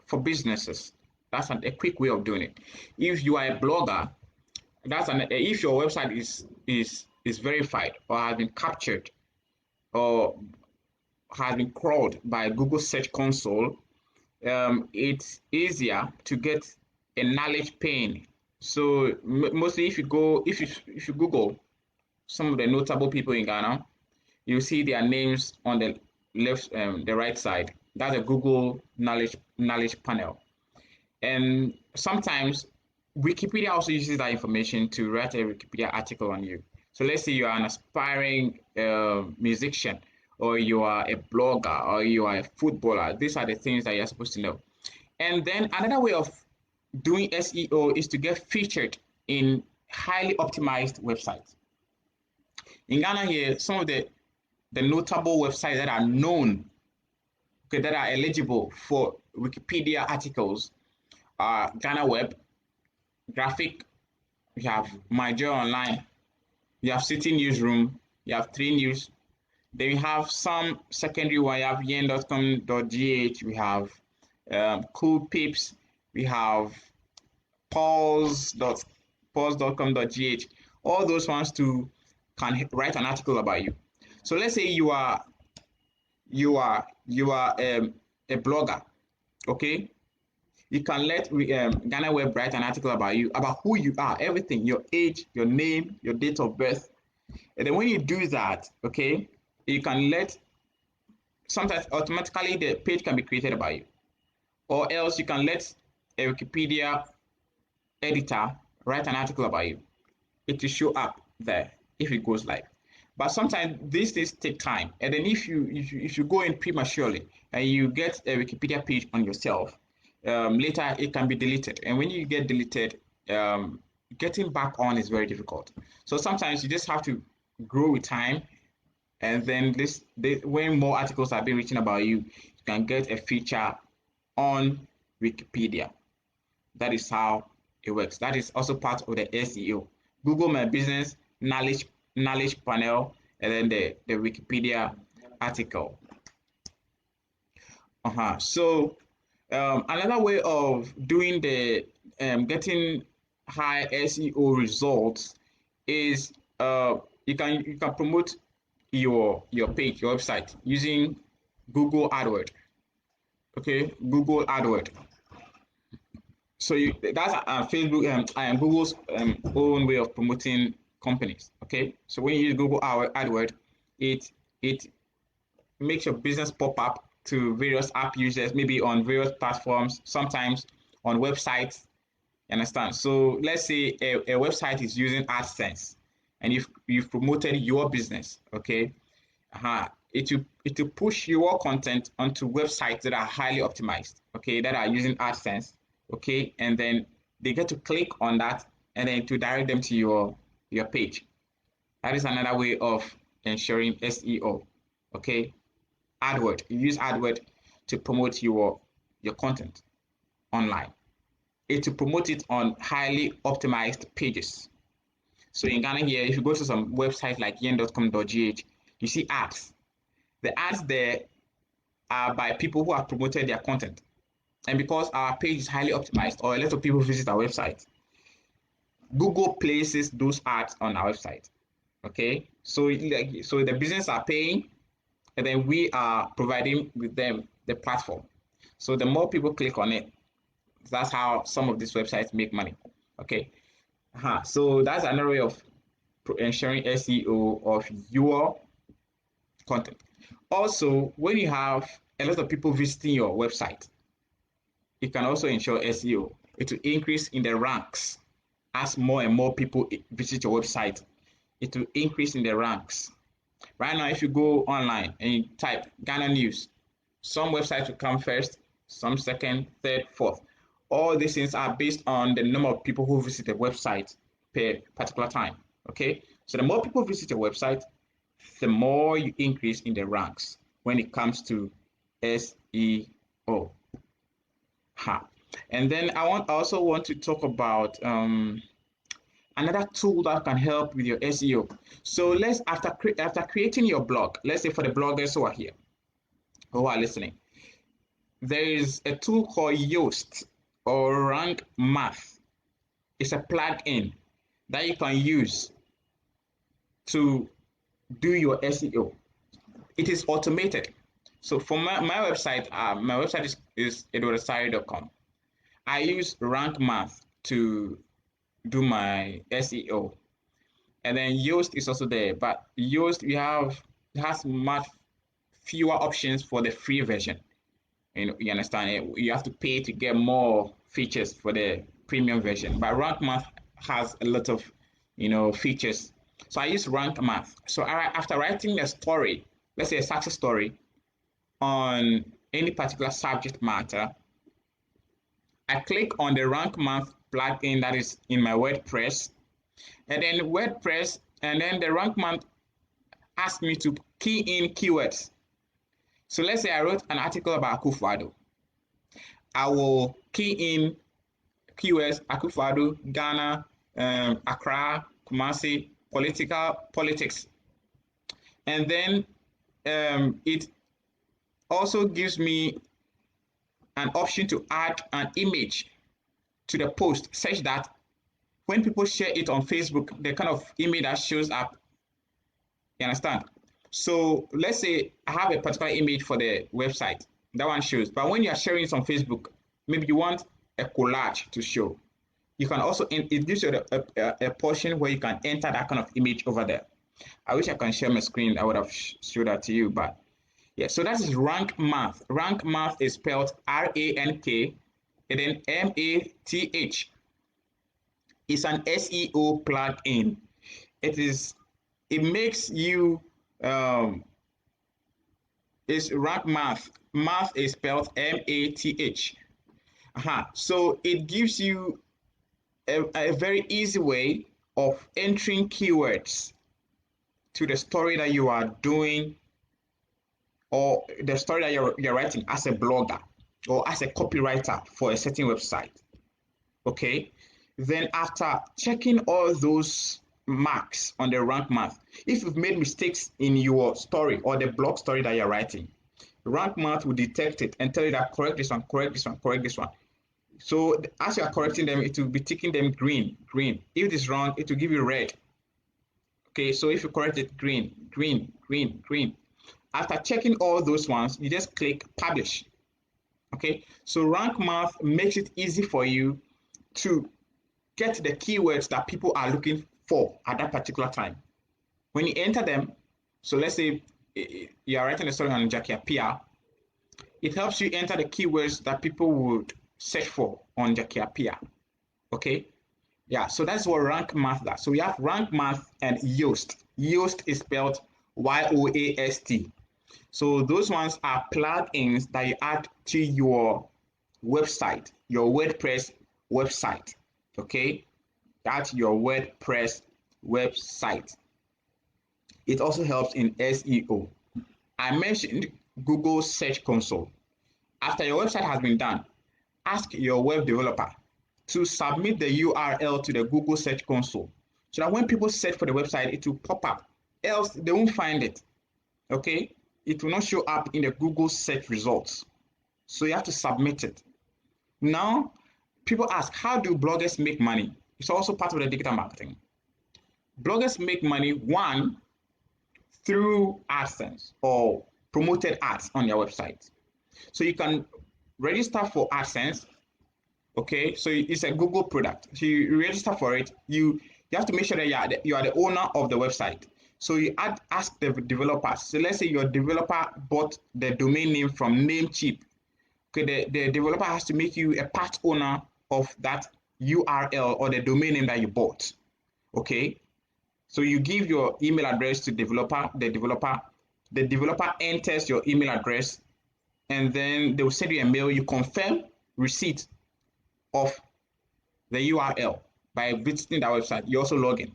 for businesses. That's a quick way of doing it. If you are a blogger, if your website is verified or has been captured or has been crawled by Google Search Console, it's easier to get a knowledge pane. So mostly if you Google some of the notable people in Ghana, you see their names on the the right side. That's a Google knowledge panel. And sometimes Wikipedia also uses that information to write a Wikipedia article on you. So let's say you are an aspiring musician, or you are a blogger, or you are a footballer. These are the things that you're supposed to know. And then another way of doing SEO is to get featured in highly optimized websites. In Ghana here, some of the notable websites that are known, okay, that are eligible for Wikipedia articles are Ghana Web, Graphic, we have My Joy Online, we have City Newsroom, you have 3 News, then we have some secondary one, you have yen.com.gh, we have Cool Pips, we have pulse.com.gh. All those ones to can write an article about you. So let's say you are a blogger, okay? You can let Ghana Web write an article about you, about who you are, everything, your age, your name, your date of birth. And then when you do that, okay, you can let, sometimes automatically the page can be created about you. Or else you can let a Wikipedia editor write an article about you. It will show up there if it goes live. But sometimes these things take time. And then if you go in prematurely and you get a Wikipedia page on yourself, later it can be deleted. And when you get deleted, getting back on is very difficult. So sometimes you just have to grow with time. And then when more articles are being written about you, you can get a feature on Wikipedia. That is how it works. That is also part of the SEO. Google My Business, knowledge panel, and then the Wikipedia article. So another way of doing the getting high SEO results is you can promote your page, your website using Google AdWords. Okay, Google AdWords. So that's Facebook and Google's own way of promoting companies. Okay, so when you use Google AdWords, it makes your business pop up to various app users, maybe on various platforms, sometimes on websites. You understand? So let's say a website is using AdSense, and you've promoted your business. Okay, it will push your content onto websites that are highly optimized, okay, that are using AdSense, okay, and then they get to click on that, and then to direct them to your page. That is another way of ensuring SEO, okay. AdWord, you use AdWord to promote your content online. It to promote it on highly optimized pages. So in Ghana here, if you go to some websites like yen.com.gh, you see ads. The ads there are by people who have promoted their content. And because our page is highly optimized, or a lot of people visit our website, Google places those ads on our website. Okay, so the business are paying, and then we are providing with them the platform. So the more people click on it, that's how some of these websites make money. Okay, so that's another way of ensuring SEO of your content. Also, when you have a lot of people visiting your website, it can also ensure SEO. It will increase in the ranks as more and more people visit your website. It will increase in the ranks. Right now, if you go online and you type Ghana News, some websites will come first, some second, third, fourth. All these things are based on the number of people who visit the website per particular time. Okay, so the more people visit your website, the more you increase in the ranks when it comes to SEO. And then I also want to talk about another tool that can help with your SEO. So let's after creating your blog, let's say for the bloggers who are here, who are listening, there is a tool called Yoast or Rank Math. It's a plugin that you can use to do your SEO. It is automated. So for my website, my website is edwardasare.com. I use Rank Math to do my SEO. And then Yoast is also there, but Yoast has much fewer options for the free version. You understand? You have to pay to get more features for the premium version. But Rank Math has a lot of features. So I use Rank Math. So after writing a story, let's say a success story on any particular subject matter, I click on the Rank Math plugin that is in my WordPress, and then the Rank Math asks me to key in keywords. So let's say I wrote an article about Akufo-Addo. I will key in keywords Akufo-Addo, Ghana, Accra, Kumasi, politics. And then it also gives me an option to add an image to the post such that when people share it on Facebook, the kind of image that shows up, you understand? So let's say I have a particular image for the website, that one shows, but when you are sharing it on Facebook, maybe you want a collage to show. You can also, it gives you a portion where you can enter that kind of image over there. I wish I can share my screen. I would have showed that to you, but yeah. So that is Rank Math. Rank Math is spelled RANK and then MATH. It's an SEO plugin. It makes you it's Rank Math. Math is spelled MATH. So it gives you a very easy way of entering keywords to the story that you are doing or the story that you're writing as a blogger. or as a copywriter for a certain website. Okay, then after checking all those marks on the rank math, if you've made mistakes in your story or the blog story that you're writing, rank math will detect it and tell you that correct this one, correct this one, correct this one. So as you are correcting them, it will be ticking them green, green. If it is wrong, it will give you red. Okay, so if you correct it, green, green, green, green. After checking all those ones, you just click publish. Okay, so rank math makes it easy for you to get the keywords that people are looking for at that particular time. When you enter them, so let's say you are writing a story on Jackie Appiah, it helps you enter the keywords that people would search for on Jackie Appiah. Okay, yeah, so that's what rank math does. So we have rank math and Yoast. Yoast is spelled Yoast. So those ones are plugins that you add to your website, your WordPress website. Okay, that's your WordPress website. It also helps in SEO. I mentioned Google Search Console. After your website has been done, ask your web developer to submit the URL to the Google Search Console so that when people search for the website, it will pop up. Else, they won't find it. Okay? It will not show up in the Google search results. So you have to submit it. Now, people ask, how do bloggers make money? It's also part of the digital marketing. Bloggers make money, one, through AdSense or promoted ads on your website. So you can register for AdSense. Okay, so it's a Google product. So you register for it. You have to make sure that you are the owner of the website. So you ask the developers. So let's say your developer bought the domain name from Namecheap. Okay, the developer has to make you a part owner of that URL or the domain name that you bought. Okay, so you give your email address to the developer enters your email address, and then they will send you a mail. You confirm receipt of the URL by visiting that website. You also log in.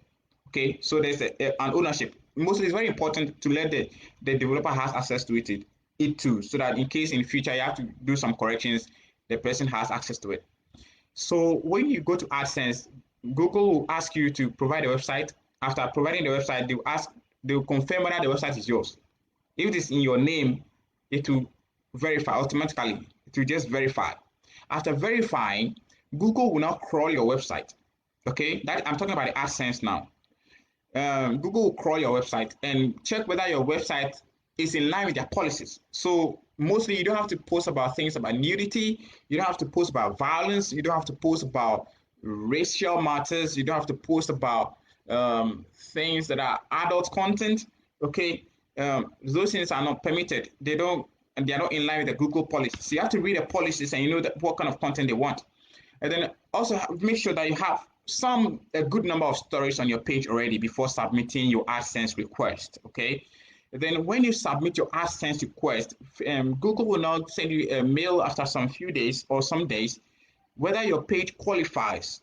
Okay, so there's an ownership. Mostly, it's very important to let the developer has access to it too, so that in case in future you have to do some corrections, the person has access to it. So when you go to AdSense, Google will ask you to provide a website. After providing the website, they will confirm whether the website is yours. If it is in your name, it will verify automatically. It will just verify. After verifying, Google will now crawl your website. Okay, that I'm talking about the AdSense now. Google will crawl your website and check whether your website is in line with their policies. So mostly you don't have to post about things about nudity, you don't have to post about violence, you don't have to post about racial matters, you don't have to post about things that are adult content. Okay, those things are not permitted. They are not in line with the Google policies. So you have to read the policies and you know that what kind of content they want. And then also make sure that you have a good number of stories on your page already before submitting your AdSense request. Okay. And then when you submit your AdSense request, Google will now send you a mail after some few days or some days whether your page qualifies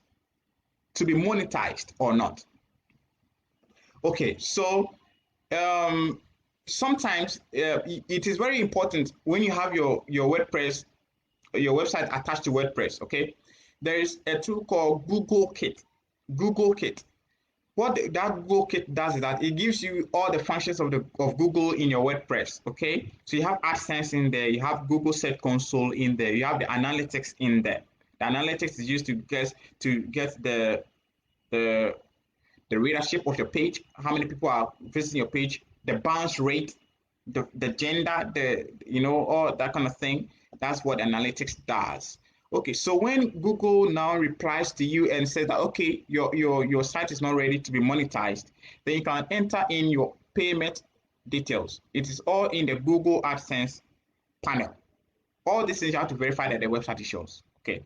to be monetized or not. Okay, so um, sometimes it is very important when you have your WordPress, your website attached to WordPress. Okay, there is a tool called Google Kit. Google Kit. What that Google Kit does is that it gives you all the functions of Google in your WordPress. Okay, so you have AdSense in there, you have Google Search Console in there, you have the analytics in there. The analytics is used to get the the readership of your page, how many people are visiting your page, the bounce rate, the gender, all that kind of thing. That's what analytics does. Okay, so when Google now replies to you and says that okay, your site is not ready to be monetized, then you can enter in your payment details. It is all in the Google AdSense panel. All these things you have to verify that the website is yours. Okay.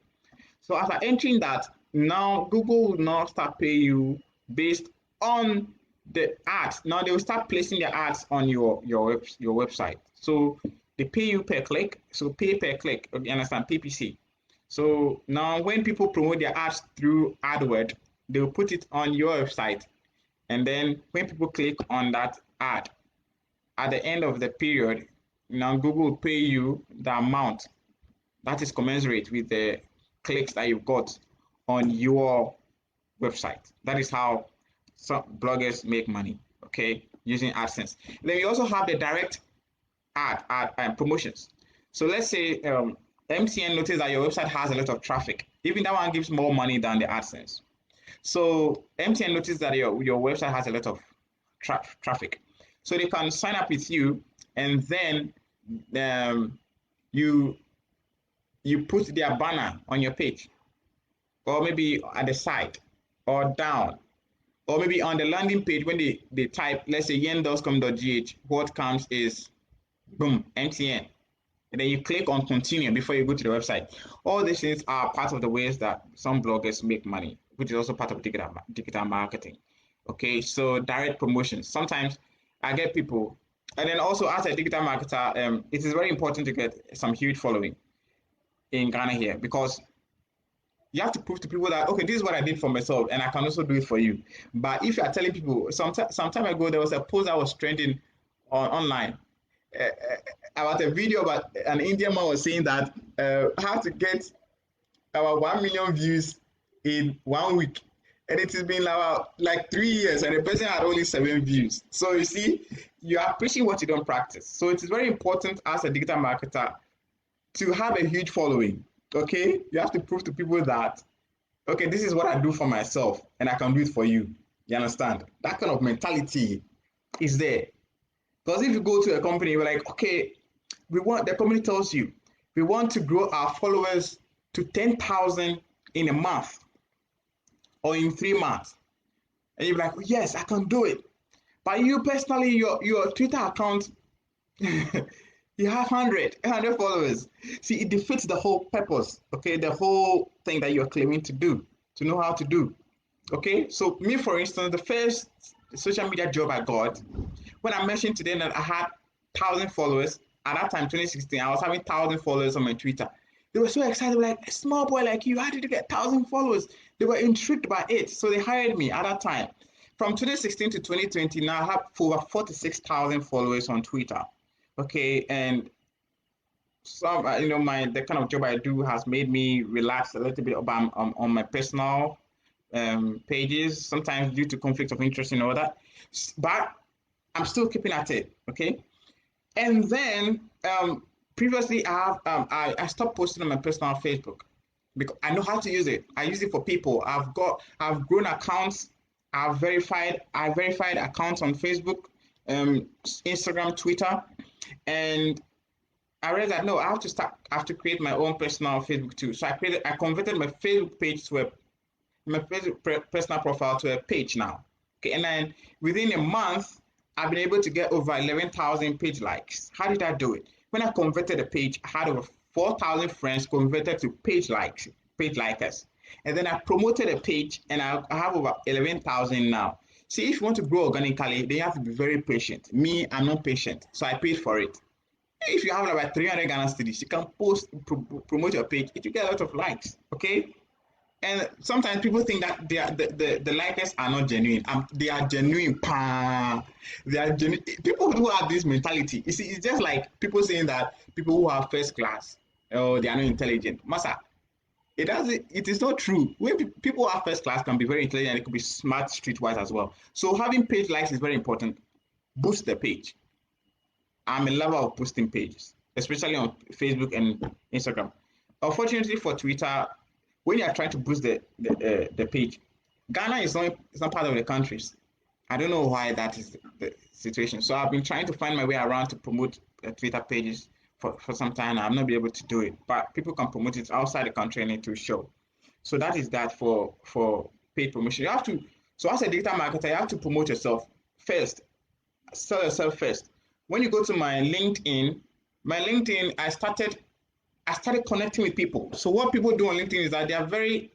So after entering that, now Google will now start paying you based on the ads. Now they will start placing their ads on your website. So they pay you per click. So pay per click. You understand? PPC. So now when people promote their ads through AdWord, they will put it on your website. And then when people click on that ad, at the end of the period, now Google will pay you the amount that is commensurate with the clicks that you've got on your website. That is how some bloggers make money, okay, using AdSense. Then you also have the direct ad promotions. So let's say MTN noticed that your website has a lot of traffic. Even that one gives more money than the AdSense. So MTN noticed that your website has a lot of traffic. So they can sign up with you, and then um, you you put their banner on your page, or maybe at the side, or down, or maybe on the landing page when they type, let's say yen.com.gh, what comes is boom, MTN. And then you click on continue before you go to the website. All these things are part of the ways that some bloggers make money, which is also part of digital marketing. Okay, so direct promotions. Sometimes I get people, and then also as a digital marketer, it is very important to get some huge following in Ghana here, because you have to prove to people that, okay, this is what I did for myself and I can also do it for you. But if you are telling people, some time ago there was a post that was trending online uh, about a video about an Indian man was saying that how to get about 1 million views in 1 week, and it has been like 3 years and the person had only 7 views. So you see, you are preaching what you don't practice. So it is very important as a digital marketer to have a huge following. Okay, you have to prove to people that, okay, this is what I do for myself and I can do it for you. You understand? That kind of mentality is there. Because if you go to a company, you're like, okay, the company tells you, we want to grow our followers to 10,000 in a month or in 3 months. And you're like, yes, I can do it. But you personally, your Twitter account, you have 100 followers. See, it defeats the whole purpose, okay? The whole thing that you're claiming to do, to know how to do. Okay, so me, for instance, the first social media job I got, when I mentioned to them that I had 1,000 followers at that time, 2016, I was having 1,000 followers on my Twitter. They were so excited, like, a small boy like you, how did you get 1,000 followers? They were intrigued by it, so they hired me at that time. From 2016 to 2020, now I have over 46,000 followers on Twitter. Okay, and some, my the kind of job I do has made me relax a little bit about on my personal pages, sometimes due to conflict of interest and all that. But I'm still keeping at it, okay? And then previously I stopped posting on my personal Facebook because I know how to use it. I use it for people. I've grown accounts. I verified accounts on Facebook, Instagram, Twitter, and I realized that no, I have to create my own personal Facebook too. So I converted my Facebook page to my personal profile to a page now. Okay, and then within a month, I've been able to get over 11,000 page likes. How did I do it? When I converted a page, I had over 4,000 friends converted to page likers. And then I promoted a page and I have over 11,000 now. See, if you want to grow organically, then you have to be very patient. Me, I'm not patient, so I paid for it. If you have about 300 Ghana cedis, you can promote your page. It will get a lot of likes, okay? And sometimes people think that the likers are not genuine. They are genuine. They are genuine. People who have this mentality, you see, it's just like people saying that people who are first class, oh, they are not intelligent. Masa, it is not true. When people who are first class can be very intelligent, and they could be smart streetwise as well. So having page likes is very important. Boost the page. I'm a lover of posting pages, especially on Facebook and Instagram. Unfortunately for Twitter, when you are trying to boost the page, Ghana is not part of the countries. I don't know why that is the situation. So I've been trying to find my way around to promote Twitter pages for some time now. I've not been able to do it, but people can promote it outside the country and it will show. So that is that for paid promotion. You have to, so as a digital marketer, you have to promote yourself first, sell yourself first. When you go to my LinkedIn, I started connecting with people. So what people do on LinkedIn is that they are very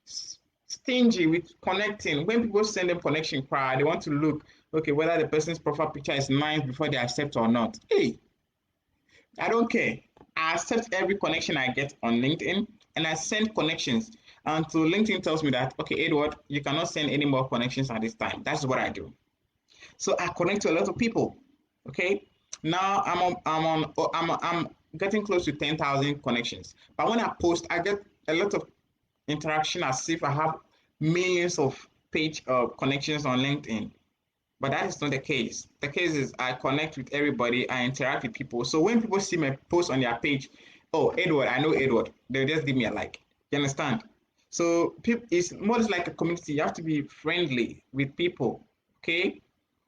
stingy with connecting. When people send them connection card, they want to look, okay, whether the person's profile picture is nice before they accept or not. Hey, I don't care. I accept every connection I get on LinkedIn and I send connections until LinkedIn tells me that, okay, Edward, you cannot send any more connections at this time. That's what I do. So I connect to a lot of people. Okay. Now I'm getting close to 10,000 connections. But when I post, I get a lot of interaction as if I have millions of page connections on LinkedIn. But that is not the case. The case is I connect with everybody, I interact with people. So when people see my post on their page, oh, Edward, I know Edward, they'll just give me a like. You understand? So it's more like a community. You have to be friendly with people, okay?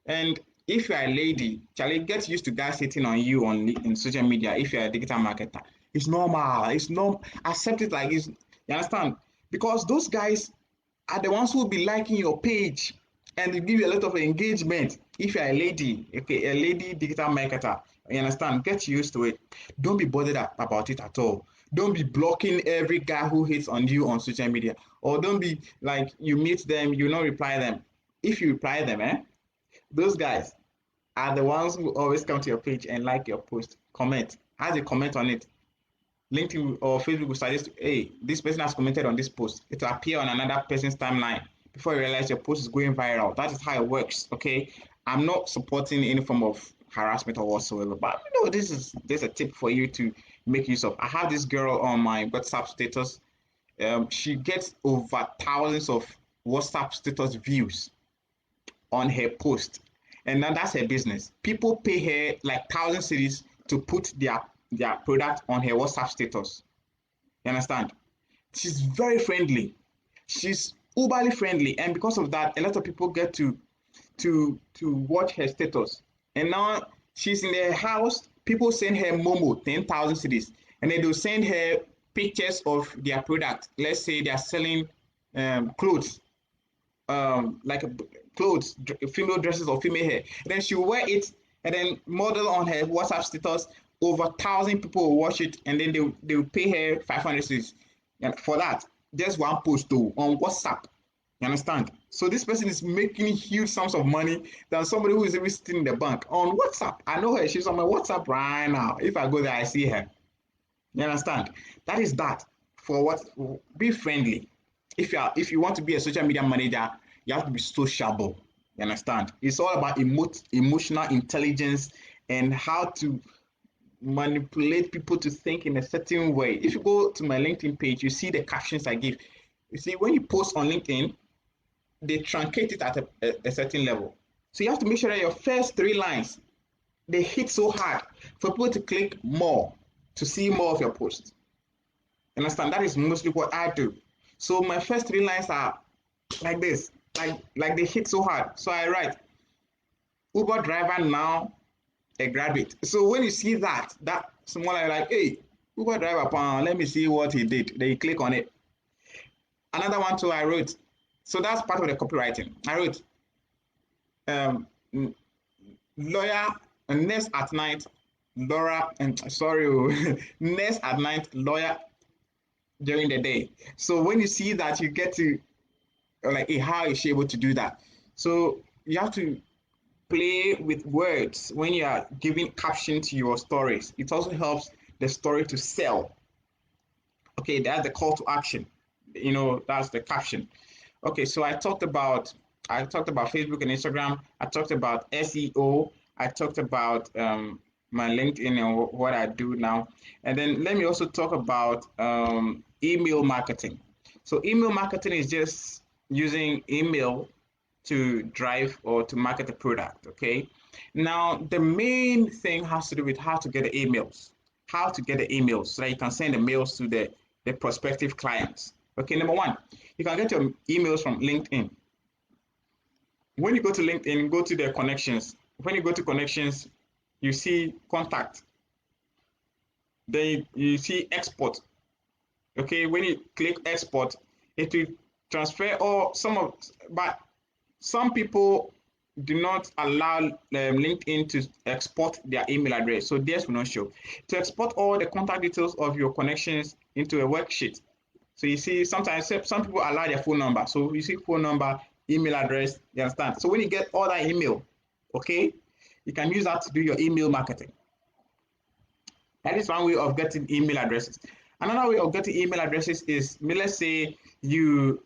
And if you're a lady, Charlie, get used to guys hitting on you on in social media. If you're a digital marketer, it's normal. It's no accept it like it's. You understand? Because those guys are the ones who will be liking your page and they give you a lot of engagement. If you're a lady, okay, a lady digital marketer, you understand? Get used to it. Don't be bothered about it at all. Don't be blocking every guy who hits on you on social media, or don't be like you meet them, you not reply them. If you reply them, those guys are the ones who always come to your page and like your post, comment, as a comment on it. LinkedIn or Facebook will suggest, hey, this person has commented on this post. It will appear on another person's timeline before you realize your post is going viral. That is how it works. Okay. I'm not supporting any form of harassment or whatsoever, but there's a tip for you to make use of. I have this girl on my WhatsApp status. She gets over thousands of WhatsApp status views on her post, and now that's her business. People pay her like 1,000 cities to put their product on her WhatsApp status. You understand? She's very friendly. She's uberly friendly, and because of that, a lot of people get to watch her status. And now she's in her house. People send her Momo 10,000 cities, and then they'll send her pictures of their product. Let's say they are selling clothes, like clothes, female dresses or female hair. And then she'll wear it and then model on her WhatsApp status. Over 1,000 people will watch it, and then they'll pay her 500 cities for that. Just one post though on WhatsApp. You understand? So this person is making huge sums of money than somebody who is even sitting in the bank on WhatsApp. I know her. She's on my WhatsApp right now. If I go there, I see her. You understand? That is that. For what? Be friendly. If you want to be a social media manager, you have to be sociable. You understand? It's all about emotional intelligence and how to manipulate people to think in a certain way. If you go to my LinkedIn page, you see the captions I give. You see, when you post on LinkedIn, they truncate it at a certain level. So you have to make sure that your first 3 lines they hit so hard for people to click more to see more of your posts. Understand? That is mostly what I do. So my first 3 lines are like this, like they hit so hard. So I write Uber driver now a graduate. So when you see that someone like, hey, Uber driver, let me see what he did. Then you click on it. Another one too I wrote. So that's part of the copywriting. I wrote um, lawyer nurse at night, Laura and sorry, nurse at night, lawyer during the day. So when you see that, you get to like, hey, how is she able to do that? So you have to play with words when you are giving caption to your stories. It also helps the story to sell. Okay, that's the call to action. That's the caption. Okay, so I talked about Facebook and Instagram. I talked about SEO. I talked about my LinkedIn and what I do now. And then let me also talk about email marketing. So email marketing is just using email to drive or to market a product. Okay. Now the main thing has to do with how to get the emails, so that you can send the mails to the prospective clients. Okay. Number one, you can get your emails from LinkedIn. When you go to LinkedIn, go to the connections. When you go to connections, you see contact. Then you see export. Okay, when you click export, it will transfer or but some people do not allow LinkedIn to export their email address, so theirs will not show. To export all the contact details of your connections into a worksheet, so you see sometimes some people allow their phone number, so you see phone number, email address, you understand? So when you get all that email, okay, you can use that to do your email marketing. That is one way of getting email addresses. Another way of getting email addresses is, let's say you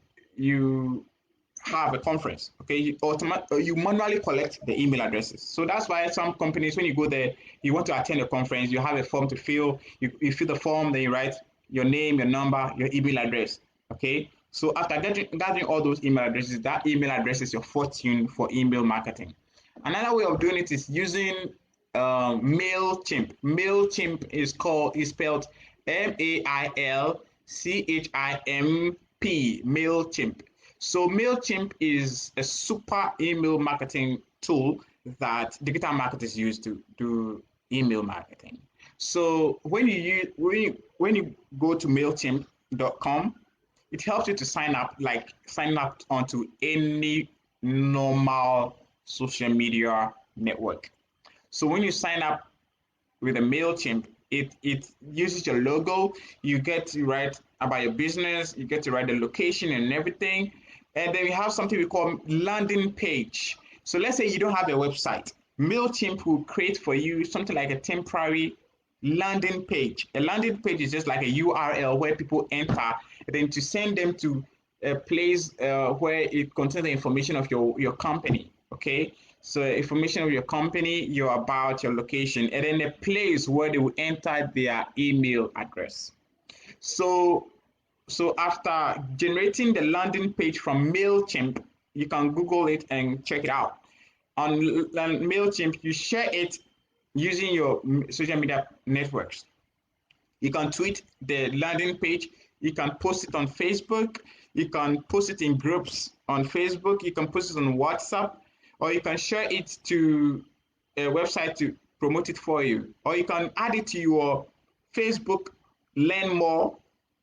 have a conference, okay, you manually collect the email addresses. So that's why some companies, when you go there, you want to attend a conference, you have a form to fill. You fill the form, then you write your name, your number, your email address. Okay. So after gathering all those email addresses, that email address is your fortune for email marketing. Another way of doing it is using Mailchimp. Mailchimp is spelled Mailchimp. Mailchimp. So Mailchimp is a super email marketing tool that digital marketers use to do email marketing. So when you go to Mailchimp.com, it helps you to sign up onto any normal social media network. So when you sign up with a MailChimp, it uses your logo. You get to write about your business, you get to write the location and everything. And then we have something we call landing page. So let's say you don't have a website. MailChimp will create for you something like a temporary landing page. A landing page is just like a URL where people enter, and then to send them to a place where it contains the information of your company. Okay, so information of your company, your about, your location, and then a place where they will enter their email address. So after generating the landing page from MailChimp, you can Google it and check it out. On MailChimp, you share it using your social media networks. You can tweet the landing page. You can post it on Facebook. You can post it in groups on Facebook. You can post it on WhatsApp, or you can share it to a website to promote it for you, or you can add it to your Facebook Learn More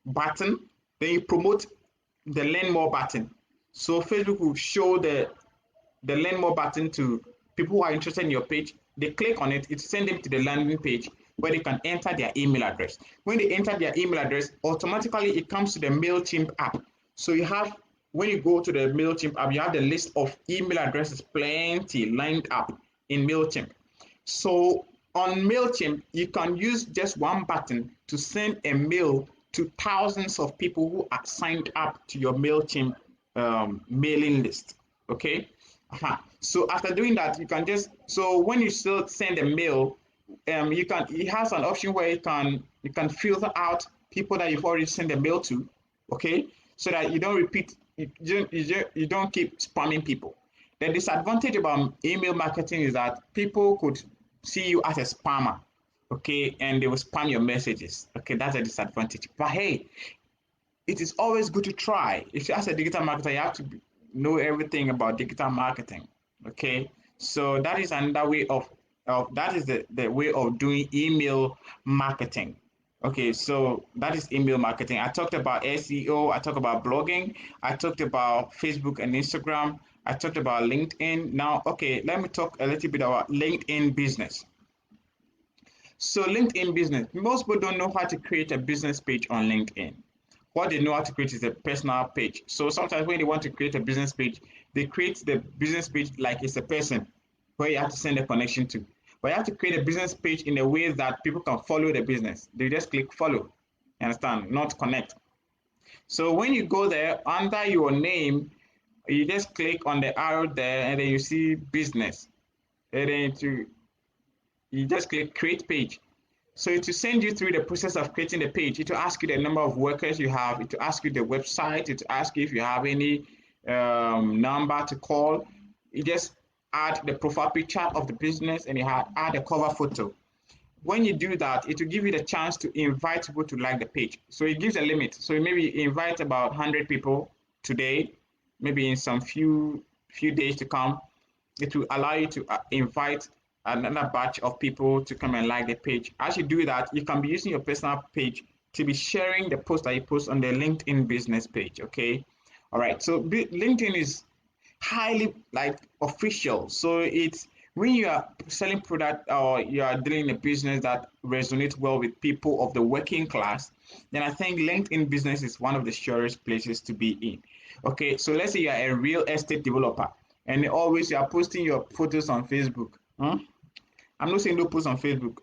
button. Then you promote the Learn More button. So Facebook will show the Learn More button to people who are interested in your page. They click on it, it sends them to the landing page where they can enter their email address. When they enter their email address, automatically it comes to the MailChimp app. So you have, when you go to the MailChimp app, you have the list of email addresses plenty lined up in MailChimp. So on MailChimp, you can use just one button to send a mail to thousands of people who are signed up to your MailChimp mailing list. Okay. So after doing that, you can just, so when you still send a mail, you can, it has an option where you can filter out people that you've already sent a mail to, okay, so that you don't repeat, you don't keep spamming people. The disadvantage about email marketing is that people could see you as a spammer, okay, and they will spam your messages. Okay, that's a disadvantage. But hey, it is always good to try. If you as a digital marketer, you have to know everything about digital marketing. Okay, so that is another way of that is the way of doing email marketing. Okay, so that is email marketing. I talked about SEO, I talked about blogging, I talked about Facebook and Instagram, I talked about LinkedIn. Now, okay, let me talk a little bit about LinkedIn business. So LinkedIn business, most people don't know how to create a business page on LinkedIn. What they know how to create is a personal page. So sometimes when they want to create a business page, they create the business page like it's a person where you have to send a connection to. But you have to create a business page in a way that people can follow the business. They just click follow. You understand? Not connect. So when you go there under your name, you just click on the arrow there and then you see business. And then you just click create page. So it will send you through the process of creating the page. It will ask you the number of workers you have. It will ask you the website. It will ask you if you have any number to call. You just add the profile picture of the business and you add a cover photo. When you do that, it will give you the chance to invite people to like the page. So it gives a limit. So maybe you invite about 100 people today, maybe in some few days to come. It will allow you to invite another batch of people to come and like the page. As you do that, you can be using your personal page to be sharing the post that you post on the LinkedIn business page. Okay. All right. So LinkedIn is highly like official. So it's when you are selling product or you are doing a business that resonates well with people of the working class, then I think LinkedIn business is one of the surest places to be in. Okay, so let's say you are a real estate developer and always you are posting your photos on Facebook. I'm not saying don't post on Facebook.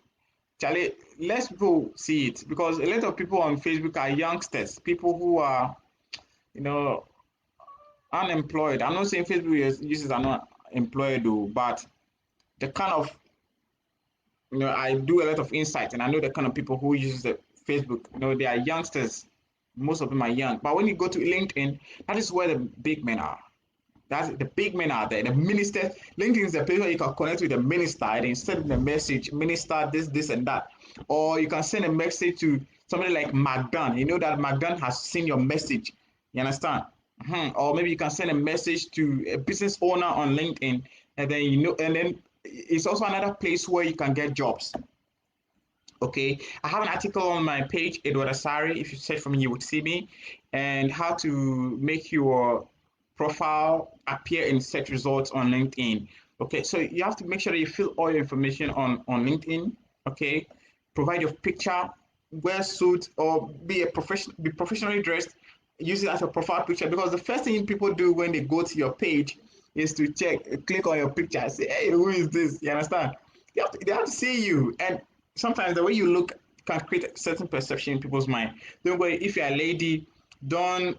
Charlie, less people see it because a lot of people on Facebook are youngsters, people who are, you know, unemployed. I'm not saying Facebook users are not employed though, but the kind of, I do a lot of insight, and I know the kind of people who use the Facebook. They are youngsters. Most of them are young. But when you go to LinkedIn, that is where the big men are. That's the big men out there. The minister, LinkedIn is the place where you can connect with the minister and then send them a message, minister this and that. Or you can send a message to somebody like McDonald. You know that McDonald has seen your message. You understand? Or maybe you can send a message to a business owner on LinkedIn, and then and then it's also another place where you can get jobs. Okay, I have an article on my page, Edward Asare. If you search for me, you would see me, and how to make your profile appear in search results on LinkedIn. Okay, so you have to make sure that you fill all your information on LinkedIn. Okay, provide your picture, wear suit or be professionally dressed. Use it as a profile picture, because the first thing people do when they go to your page is to click on your picture, and say, "Hey, who is this?" You understand? They have to see you, and sometimes the way you look can create a certain perception in people's mind. Don't worry, if you're a lady, don't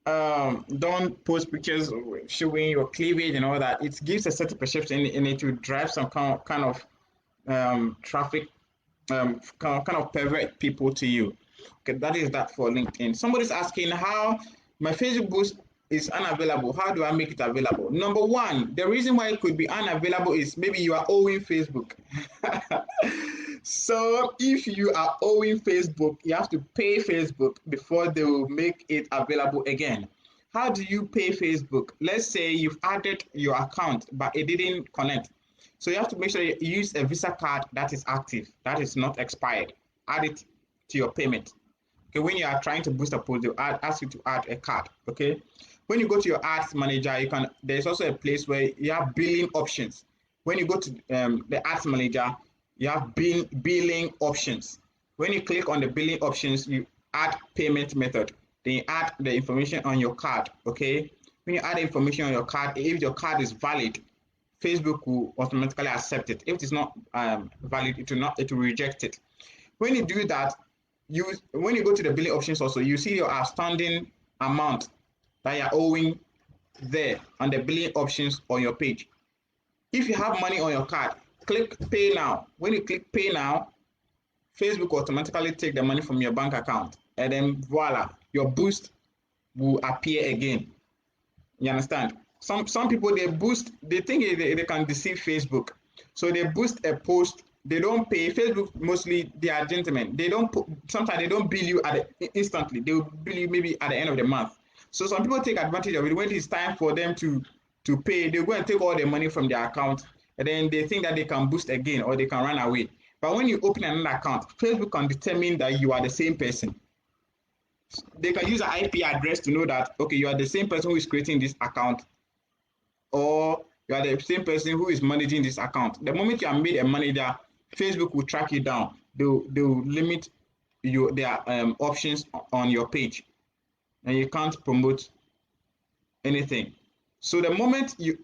don't post pictures showing your cleavage and all that. It gives a certain perception, and it will drive some kind of traffic, kind of pervert people to you. Okay, that is that for LinkedIn. Somebody's asking how my Facebook boost is unavailable. How do I make it available? Number one, the reason why it could be unavailable is maybe you are owing Facebook. So if you are owing Facebook, you have to pay Facebook before they will make it available again. How do you pay Facebook? Let's say you've added your account, but it didn't connect. So you have to make sure you use a Visa card that is active, that is not expired. Add it to your payment. Okay, when you are trying to boost a post, they'll ask you to add a card. Okay, when you go to your ads manager, you can. There's also a place where you have billing options. When you go to the ads manager, you have billing options. When you click on the billing options, you add payment method. Then you add the information on your card. Okay, when you add the information on your card, if your card is valid, Facebook will automatically accept it. If it is not valid, it will reject it. When you do that, when you go to the billing options also, you see your outstanding amount that you're owing there on the billing options on your page. If you have money on your card, click pay now. When you click pay now, Facebook will automatically take the money from your bank account, and then voila, your boost will appear again. You understand? Some people, they think they can deceive Facebook. So they boost a post, they don't pay. Facebook, mostly they are gentlemen. They don't put, sometimes they don't bill you instantly. They will bill you maybe at the end of the month. So some people take advantage of it. When it's time for them to pay, they go and take all the money from their account, and then they think that they can boost again or they can run away. But when you open another account, Facebook can determine that you are the same person. They can use an IP address to know that, okay, you are the same person who is creating this account, or you are the same person who is managing this account. The moment you are made a manager, Facebook will track you down. They'll limit their options on your page, and you can't promote anything. So the moment you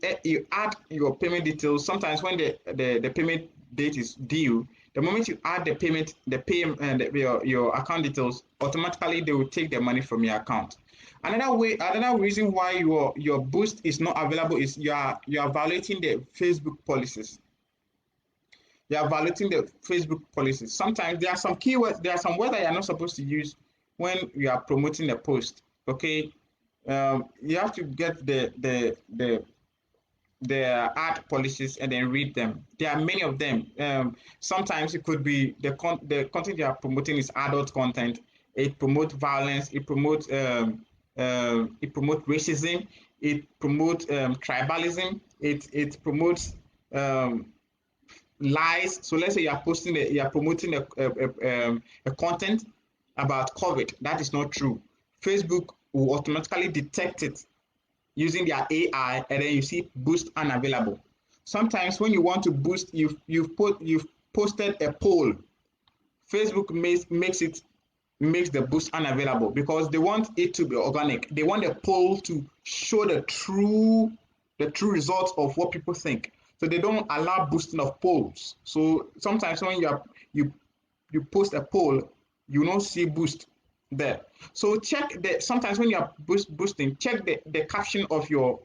add your payment details, sometimes when the payment date is due, the moment you add your account details, automatically they will take the money from your account. Another reason why your boost is not available is you are violating the Facebook policies. You are violating the Facebook policies. Sometimes there are some keywords, there are some words that you are not supposed to use when you are promoting a post. Okay, you have to get the ad policies and then read them. There are many of them. Sometimes it could be the content you are promoting is adult content. It promotes violence. It promotes racism. It promotes tribalism. It promotes lies. So let's say you are promoting a content about COVID. That is not true. Facebook will automatically detect it using their AI, and then you see boost unavailable. Sometimes when you want to boost, you've posted a poll. Facebook makes the boost unavailable because they want it to be organic. They want the poll to show the true results of what people think. So they don't allow boosting of polls. So sometimes when you post a poll, you don't see boost. there. So check the sometimes when you are boosting, check the caption of your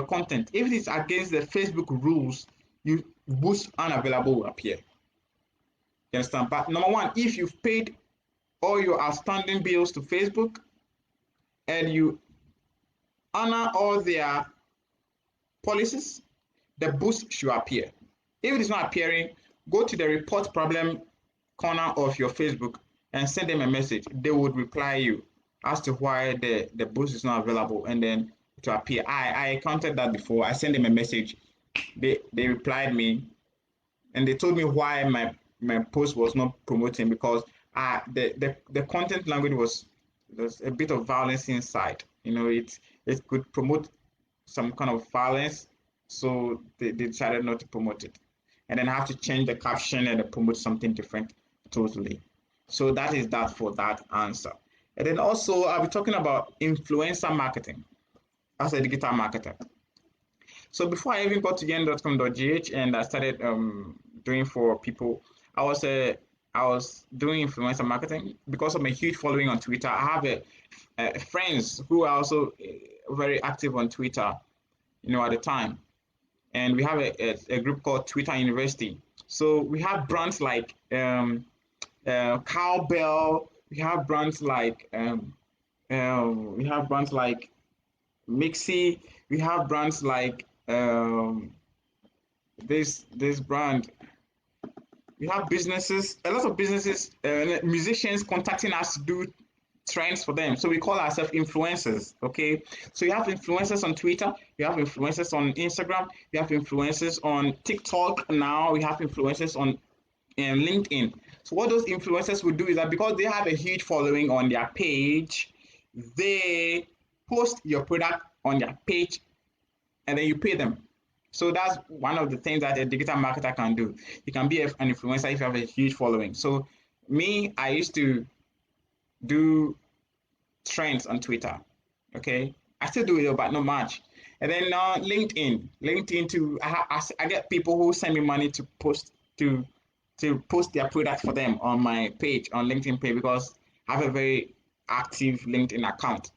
content. If it is against the Facebook rules, you boost unavailable will appear. You understand? But number one, if you've paid all your outstanding bills to Facebook and you honor all their policies, the boost should appear. If it is not appearing, go to the report problem corner of your Facebook and send them a message. They would reply you as to why the boost is not available, and then to appear. I encountered that before. I sent them a message. They replied me, and they told me why my post was not promoting, because the content language was there's a bit of violence inside. It could promote some kind of violence, so they decided not to promote it. And then I have to change the caption and promote something different totally. So that is that for that answer. And then also I'll be talking about influencer marketing as a digital marketer. So before I even got to yen.com.gh and I started doing for people, I was I was doing influencer marketing because of my huge following on Twitter. I have friends who are also very active on Twitter, at the time, and we have a group called Twitter University. So we have brands like Cowbell. We have brands like Mixie. We have brands like this brand. We have businesses, a lot of businesses, musicians contacting us to do trends for them. So we call ourselves influencers. Okay. So you have influencers on Twitter, you have influencers on Instagram, you have influencers on TikTok now, we have influencers on LinkedIn. So what those influencers will do is that because they have a huge following on their page, they post your product on their page and then you pay them. So that's one of the things that a digital marketer can do. You can be an influencer if you have a huge following. So me, I used to do trends on Twitter. Okay, I still do it, but not much. And then LinkedIn too. I get people who send me money to post their product for them on my page on LinkedIn page, because I have a very active LinkedIn account.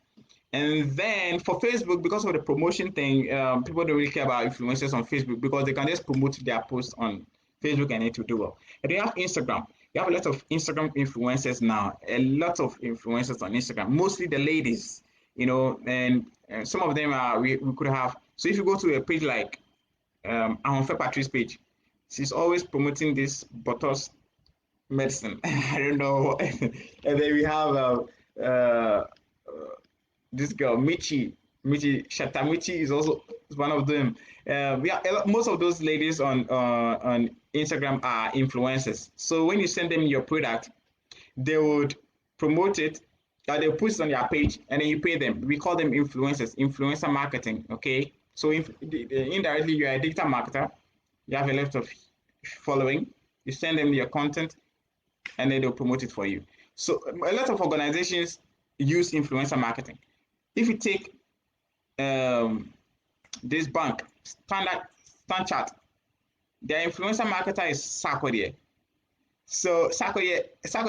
And then for Facebook, because of the promotion thing, people don't really care about influencers on Facebook because they can just promote their posts on Facebook and it will do well. And they have Instagram. You have a lot of Instagram influencers now, a lot of influencers on Instagram, mostly the ladies, and some of them are, we could have. So if you go to a page like Ahonfe Patrice's page, she's always promoting this Botos medicine. I don't know. And then we have this girl Michi Shatamichi is also one of them. Most of those ladies on Instagram are influencers. So when you send them your product, they would promote it, they'll put it on their page, and then you pay them. We call them influencers, influencer marketing. Okay, so indirectly you are a digital marketer. You have a lot of following. You send them your content, and then they'll promote it for you. So a lot of organizations use influencer marketing. If you take this bank, Stanchart, their influencer marketer is Sarkodie. So Sarkodie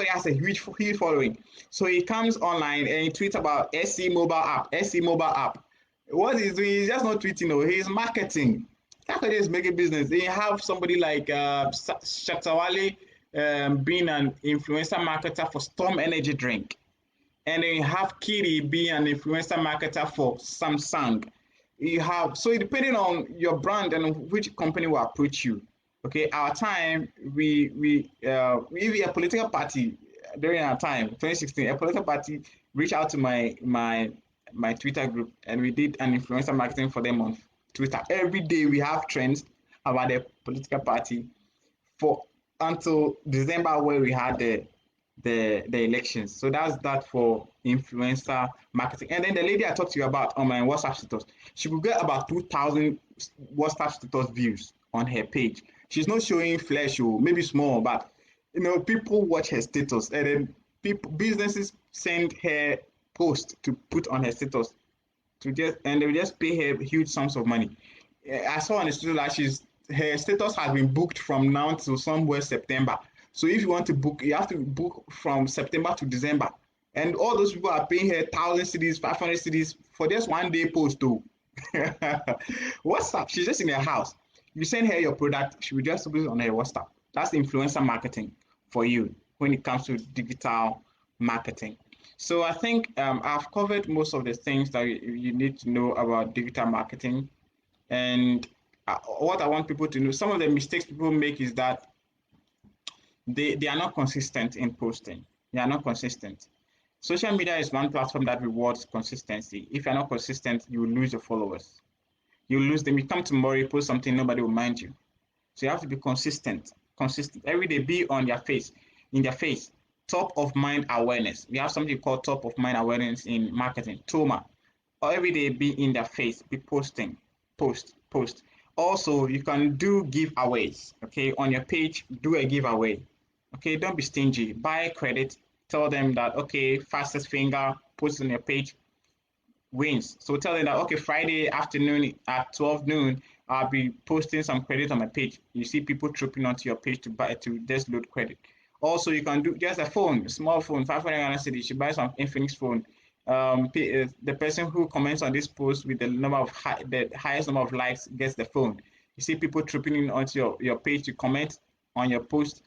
has a huge following. So he comes online and he tweets about SC mobile app, SC mobile app. What he's doing, he's just not tweeting, no, he's marketing. Sarkodie is making business. Then you have somebody like Shatawale being an influencer marketer for Storm Energy drink. And then you have Kiri being an influencer marketer for Samsung. You have, so depending on your brand and which company will approach you. Okay, our time, we a political party during our time, 2016, a political party reached out to my Twitter group, and we did an influencer marketing for them on Twitter. Every day we have trends about the political party for until December, where we had the elections. So that's that for influencer marketing. And then the lady I talked to you about on my WhatsApp status, she could get about 2,000 WhatsApp status views on her page. She's not showing flesh or maybe small, but people watch her status, and then businesses send her post to put on her status and they just pay her huge sums of money. I saw on the status that her status has been booked from now to somewhere September. So if you want to book, you have to book from September to December. And all those people are paying her 1,000 cedis, 500 cedis for just one day post too. WhatsApp, she's just in her house. You send her your product, she will just put it on her WhatsApp. That's influencer marketing for you when it comes to digital marketing. So I think I've covered most of the things that you need to know about digital marketing. And what I want people to know, some of the mistakes people make is that they are not consistent in posting. They are not consistent. Social media is one platform that rewards consistency. If you're not consistent, you will lose your followers. You lose them. You come tomorrow, you post something, nobody will mind you. So you have to be consistent. Consistent. Every day be on your face, in their face. Top of mind awareness. We have something called top of mind awareness in marketing, TOMA. Every day be in their face, be posting, post. Also, you can do giveaways. Okay, on your page, do a giveaway. Okay, don't be stingy. Buy credit. Tell them that okay, fastest finger, post on your page, wins. So tell them that okay, Friday afternoon at 12 noon, I'll be posting some credit on my page. You see people trooping onto your page to buy to just load credit. Also, you can do just a phone, a small phone, 500 Ghana cedis. You should buy some Infinix phone. The person who comments on this post with the the highest number of likes gets the phone. You see people trooping in onto your page to comment on your post,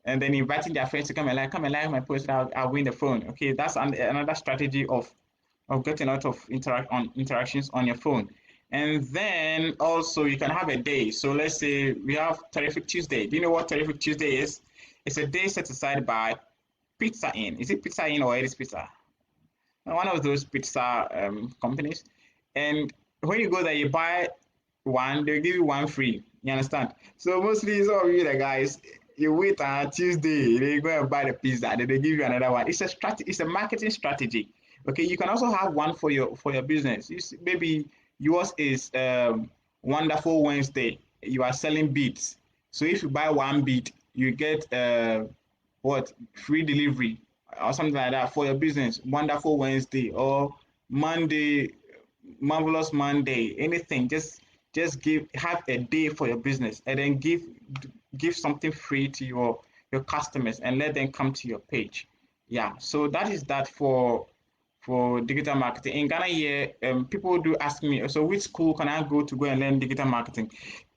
and then inviting their friends to come and like my post. I'll win the phone. Okay, that's another strategy of getting a lot of interactions on your phone. And then also you can have a day. So let's say we have Terrific Tuesday. Do you know what Terrific Tuesday is? It's a day set aside by Pizza Inn. Is it Pizza Inn or Eddie's Pizza? One of those pizza companies. And when you go there, you buy one, they'll give you one free. You understand? So mostly some of you the guys, you wait on Tuesday, they go and buy the pizza, then they give you another one. It's a strategy, it's a marketing strategy. Okay, you can also have one for your business. Maybe yours is Wonderful Wednesday. You are selling beads. So if you buy one bead, you get what free delivery or something like that for your business. Wonderful Wednesday or Monday, marvelous Monday. Anything. Just have a day for your business and then give something free to your customers and let them come to your page. Yeah. So that is that for digital marketing. In Ghana here, people do ask me, so which school can I go and learn digital marketing?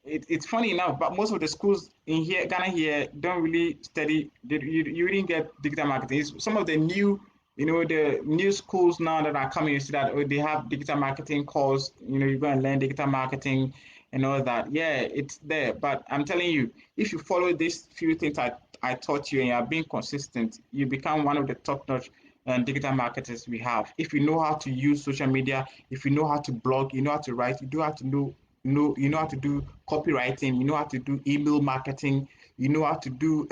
It's funny enough, but most of the schools in here, Ghana here, don't really study. You didn't get digital marketing. It's some of the new, the new schools now that are coming. You see that they have digital marketing course. You go and learn digital marketing and all that. Yeah, it's there. But I'm telling you, if you follow these few things I taught you and you are being consistent, you become one of the top-notch digital marketers we have. If you know how to use social media, if you know how to blog, you know how to write, you do have to you know how to do copywriting, you know how to do email marketing, you know how to do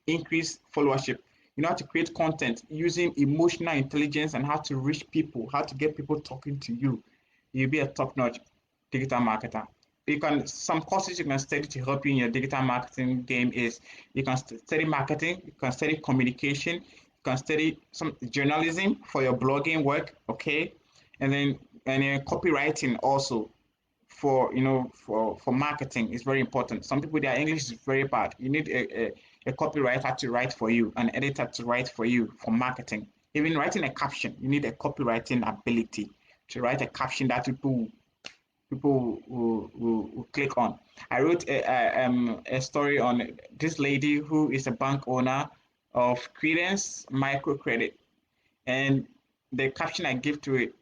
increase followership, you know how to create content using emotional intelligence and how to reach people, how to get people talking to you. You'll be a top-notch digital marketer. You can some courses you can study to help you in your digital marketing game is you can study marketing, you can study communication, you can study some journalism for your blogging work, okay, and then copywriting also for marketing is very important. Some people their English is very bad. You need a copywriter to write for you, an editor to write for you for marketing. Even writing a caption, you need a copywriting ability to write a caption that people will click on. I wrote a story on this lady who is a bank owner of Credence Microcredit, and the caption I give to it,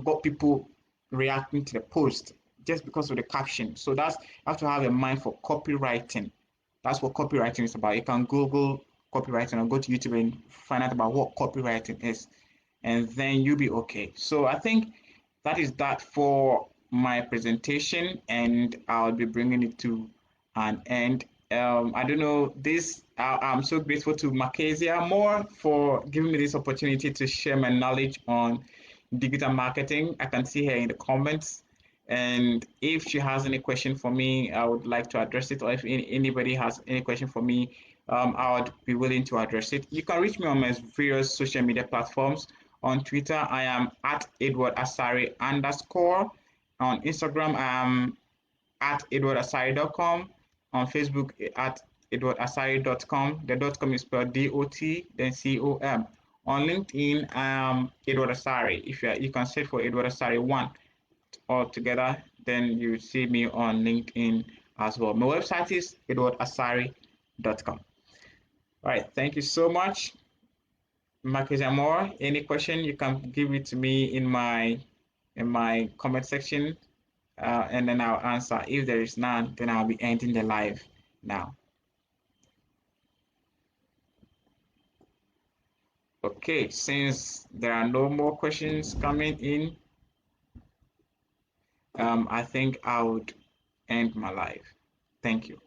got people reacting to the post just because of the caption. So that's you have to have a mind for copywriting. That's what copywriting is about. You can Google copywriting or go to YouTube and find out about what copywriting is, and then you'll be okay. So I think that is that for my presentation, and I'll be bringing it to an end. I don't know this. I'm so grateful to Makezia Moore for giving me this opportunity to share my knowledge on digital marketing. I can see her in the comments. And if she has any question for me, I would like to address it. Or if anybody has any question for me, I would be willing to address it. You can reach me on my various social media platforms. On Twitter, I am at Edward Asare _ On Instagram, I am at edwardasare.com. On Facebook, at edwardasare.com. The .com is spelled DOT, then COM. On LinkedIn, Edward Asare. If you can search for Edward Asare one all together, then you see me on LinkedIn as well. My website is edwardasare.com. All right, thank you so much, Marcus Amor. Any question, you can give it to me in my comment section, and then I'll answer. If there is none, then I'll be ending the live now. Okay, since there are no more questions coming in, I think I would end my live. Thank you.